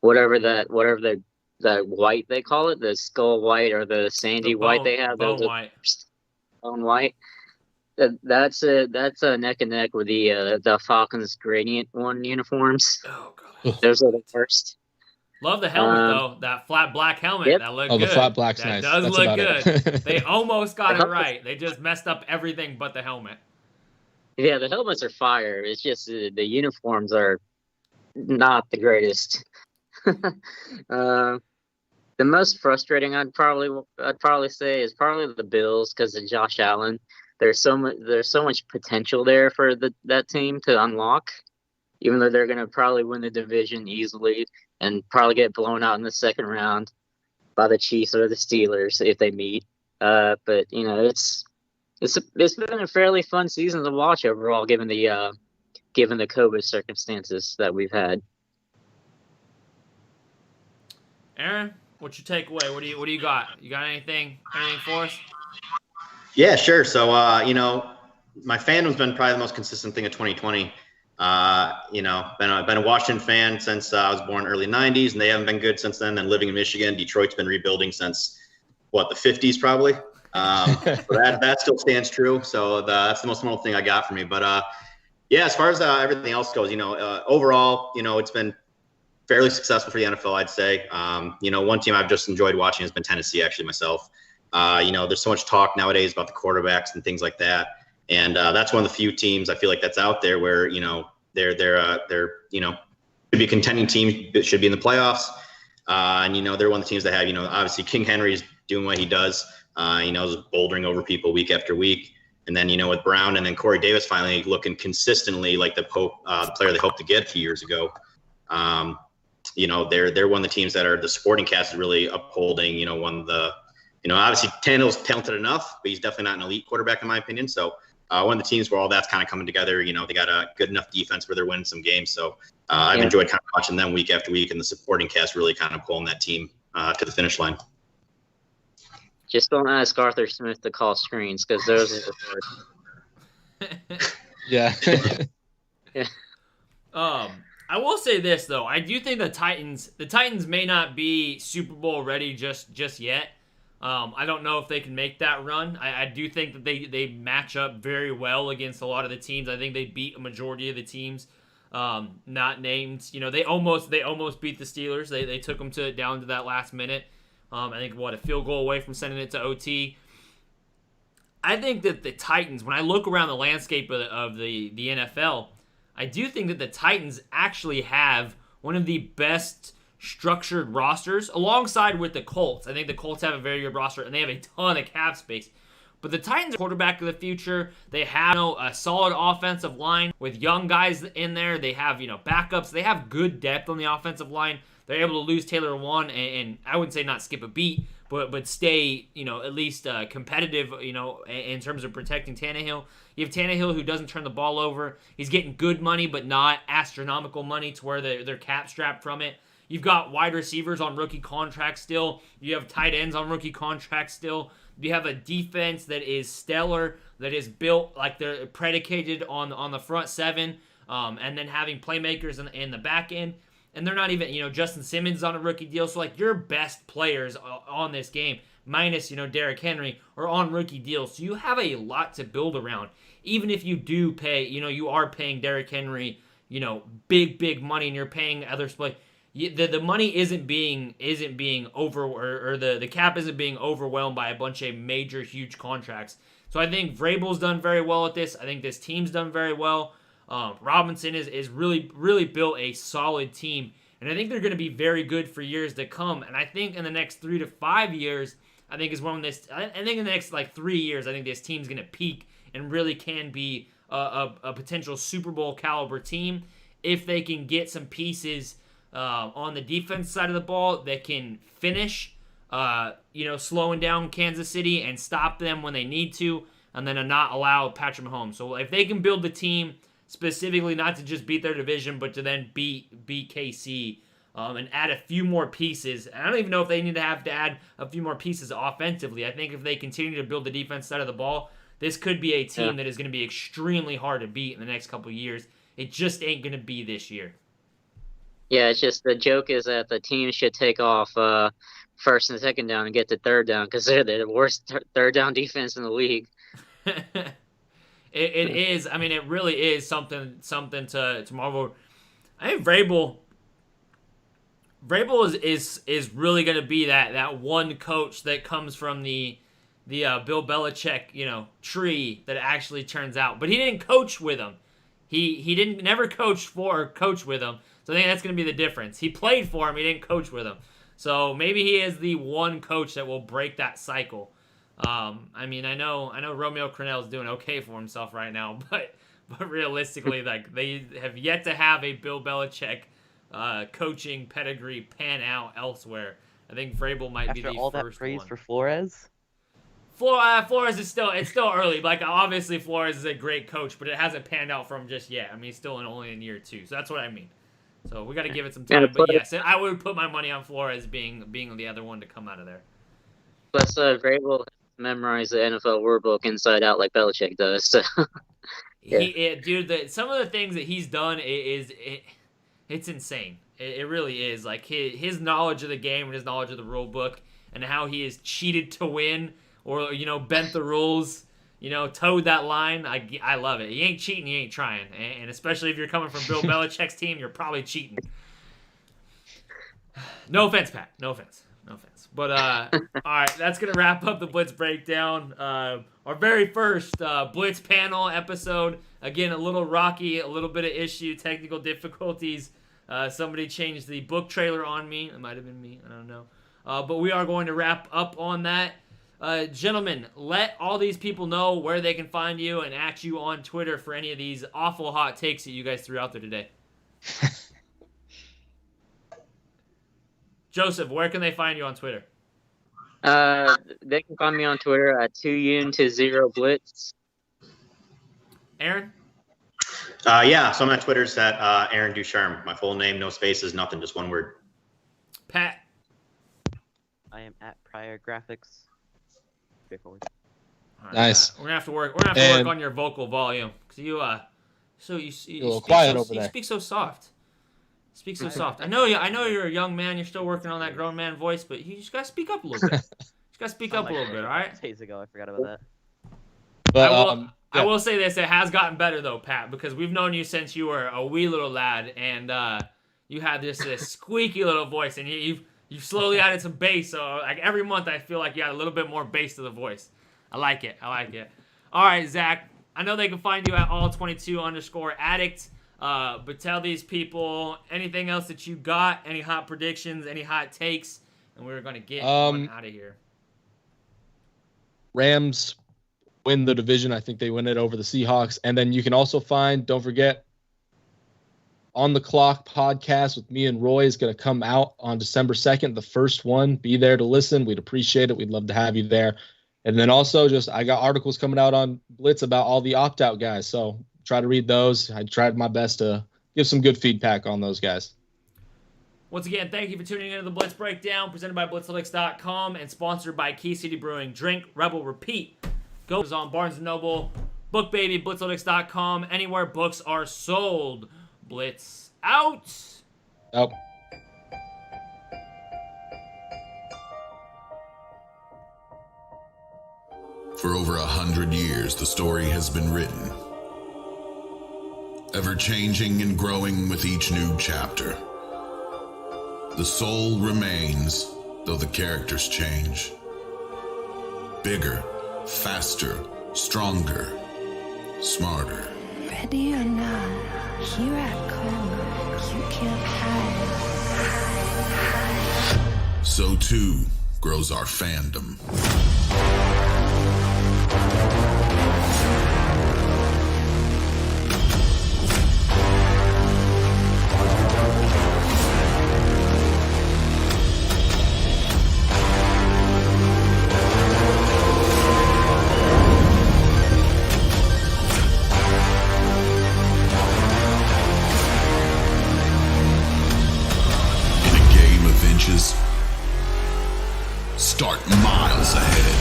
whatever the that white they call it, the skull white or the sandy white they have. Bone Those are white. bone white. That's a neck and neck with the Falcons gradient one uniforms. Oh god. Those are the worst. Love the helmet though. That flat black helmet. Yep. That looked Oh, good. the flat black's that nice. does That's look about good. it. They almost got The it right. They just messed up everything but the helmet. Yeah, the helmets are fire. It's just the uniforms are not the greatest. The most frustrating I'd probably say is probably the Bills because of Josh Allen. There's so much potential there for that team to unlock, even though they're gonna probably win the division easily and probably get blown out in the second round by the Chiefs or the Steelers if they meet. But it's been a fairly fun season to watch overall, given the COVID circumstances that we've had. Aaron, what's your takeaway? What do you got? You got anything for us? Yeah, sure. So, my fandom's been probably the most consistent thing of 2020. Been a Washington fan since I was born early 90s, and they haven't been good since then. And living in Michigan, Detroit's been rebuilding since, the 50s probably. So that still stands true. So that's the most notable thing I got from me. But, as far as everything else goes, overall, it's been fairly successful for the NFL, I'd say. One team I've just enjoyed watching has been Tennessee, actually, myself. There's so much talk nowadays about the quarterbacks and things like that. And that's one of the few teams I feel like that's out there where, they're should be a contending team, should be in the playoffs. And they're one of the teams that have, obviously King Henry's doing what he does. Just bouldering over people week after week. And then, with Brown and then Corey Davis finally looking consistently like the player they hoped to get a few years ago. They're one of the teams that are the supporting cast is really upholding, one of the, obviously Tannehill's talented enough, but he's definitely not an elite quarterback in my opinion. So one of the teams where all that's kind of coming together, they got a good enough defense where they're winning some games. So I've enjoyed kind of watching them week after week, and the supporting cast really kind of pulling that team to the finish line. Just don't ask Arthur Smith to call screens because those are the worst. Yeah. Yeah. I will say this though. I do think the Titans may not be Super Bowl ready just yet. I don't know if they can make that run. I do think that they match up very well against a lot of the teams. I think they beat a majority of the teams, not named. They almost beat the Steelers. They took them down to that last minute. I think a field goal away from sending it to OT. I think that the Titans, when I look around the landscape of the NFL, I do think that the Titans actually have one of the best structured rosters alongside with the Colts. I think the Colts have a very good roster and they have a ton of cap space. But the Titans are quarterback of the future. They have a solid offensive line with young guys in there. They have backups. They have good depth on the offensive line. They're able to lose Taylor Lewan and I wouldn't say not skip a beat, but stay at least competitive in terms of protecting Tannehill. You have Tannehill who doesn't turn the ball over. He's getting good money, but not astronomical money to where they're cap strapped from it. You've got wide receivers on rookie contracts still. You have tight ends on rookie contracts still. You have a defense that is stellar, that is built like they're predicated on the front seven, and then having playmakers in the back end. And they're not even, Justin Simmons on a rookie deal. So, your best players on this game, minus, Derrick Henry, are on rookie deals. So, you have a lot to build around. Even if you do pay, you are paying Derrick Henry, big money, and you're paying others play. The money isn't being over, or the cap isn't being overwhelmed by a bunch of major, huge contracts. So, I think Vrabel's done very well at this. I think this team's done very well. Robinson is really built a solid team, and I think they're going to be very good for years to come. And I think in the next 3 to 5 years, I think in the next 3 years, I think this team's going to peak and really can be a potential Super Bowl caliber team if they can get some pieces on the defense side of the ball that can finish, slowing down Kansas City and stop them when they need to, and then not allow Patrick Mahomes. So if they can build the team specifically not to just beat their division, but to then beat KC and add a few more pieces. And I don't even know if they need to add a few more pieces offensively. I think if they continue to build the defense side of the ball, this could be a team that is going to be extremely hard to beat in the next couple of years. It just ain't going to be this year. Yeah, it's just the joke is that the team should take off first and second down and get to third down because they're the worst third down defense in the league. It is. I mean, it really is something to marvel. I think Vrabel is really going to be that one coach that comes from the Bill Belichick tree that actually turns out. But he didn't coach with him. He didn't never coach for or coach with him. So I think that's going to be the difference. He played for him. He didn't coach with him. So maybe he is the one coach that will break that cycle. I mean, I know Romeo Crennel's doing okay for himself right now, but realistically, like they have yet to have a Bill Belichick coaching pedigree pan out elsewhere. I think Vrabel might be the After all that first praise one. for Flores? Flores is still early. Like obviously Flores is a great coach, but it hasn't panned out for him just yet. I mean, he's still only in year 2, so that's what I mean. So we got to give it some time. But yes, I would put my money on Flores being the other one to come out of there. Plus, Vrabel memorize the NFL word book inside out like Belichick does. So. Yeah. Dude, some of the things that he's done it's insane. It really is. Like his knowledge of the game and his knowledge of the rule book and how he has cheated to win or bent the rules, towed that line. I love it. You ain't cheating, you ain't trying, and especially if you're coming from Bill Belichick's team, you're probably cheating. No offense, Pat. No offense. But, all right, that's going to wrap up the Blitz Breakdown. Our very first Blitz panel episode. Again, a little rocky, a little bit of issue, technical difficulties. Somebody changed the book trailer on me. It might have been me. I don't know. But we are going to wrap up on that. Gentlemen, let all these people know where they can find you and at you on Twitter for any of these awful hot takes that you guys threw out there today. Joseph, where can they find you on Twitter? They can find me on Twitter at 2un20blitz. Aaron? Yeah, so I'm on Twitter's at Aaron Ducharme. My full name, no spaces, nothing, just one word. Pat? I am at Pryor Graphics. Straightforward. Right, nice. We're gonna have to work on your vocal volume because you little quiet over there. You speak so soft. Speak so soft. I know you're a young man. You're still working on that grown man voice, but you just gotta speak up a little bit. Just gotta speak up a little bit, all right? Days ago, I forgot about that. But I will say this: it has gotten better though, Pat, because we've known you since you were a wee little lad, and you had this squeaky little voice, and you've slowly added some bass. So like every month, I feel like you add a little bit more bass to the voice. I like it. All right, Zach. I know they can find you at all22_addict. But tell these people anything else that you got, any hot predictions, any hot takes, and we're going to get on out of here. Rams win the division. I think they win it over the Seahawks. And then you can also don't forget, On the Clock podcast with me and Roy is going to come out on December 2nd, the first one. Be there to listen. We'd appreciate it. We'd love to have you there. And then also I got articles coming out on Blitz about all the opt-out guys. So try to read those. I tried my best to give some good feedback on those guys. Once again, thank you for tuning into the Blitz Breakdown, presented by Blitzolix.com and sponsored by Key City Brewing. Drink, Rebel, Repeat. Goes on Barnes & Noble, Book Baby, Blitzolix.com, anywhere books are sold. Blitz out. Oh. For over 100 years, the story has been written, ever-changing and growing with each new chapter. The soul remains, though the characters change. Bigger, faster, stronger, smarter. Ready or not, here I come. You can't hide. So too grows our fandom. Start miles ahead.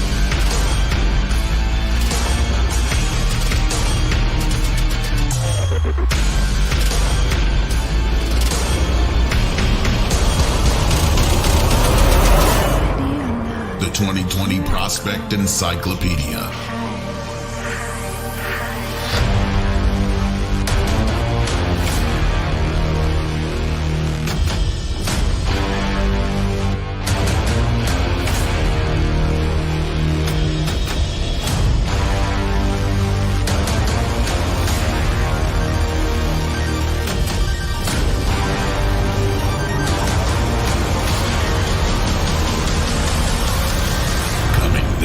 2020 Prospect Encyclopedia.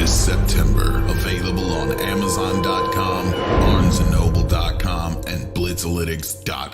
This September, available on Amazon.com, BarnesandNoble.com, and Blitzalytics.com.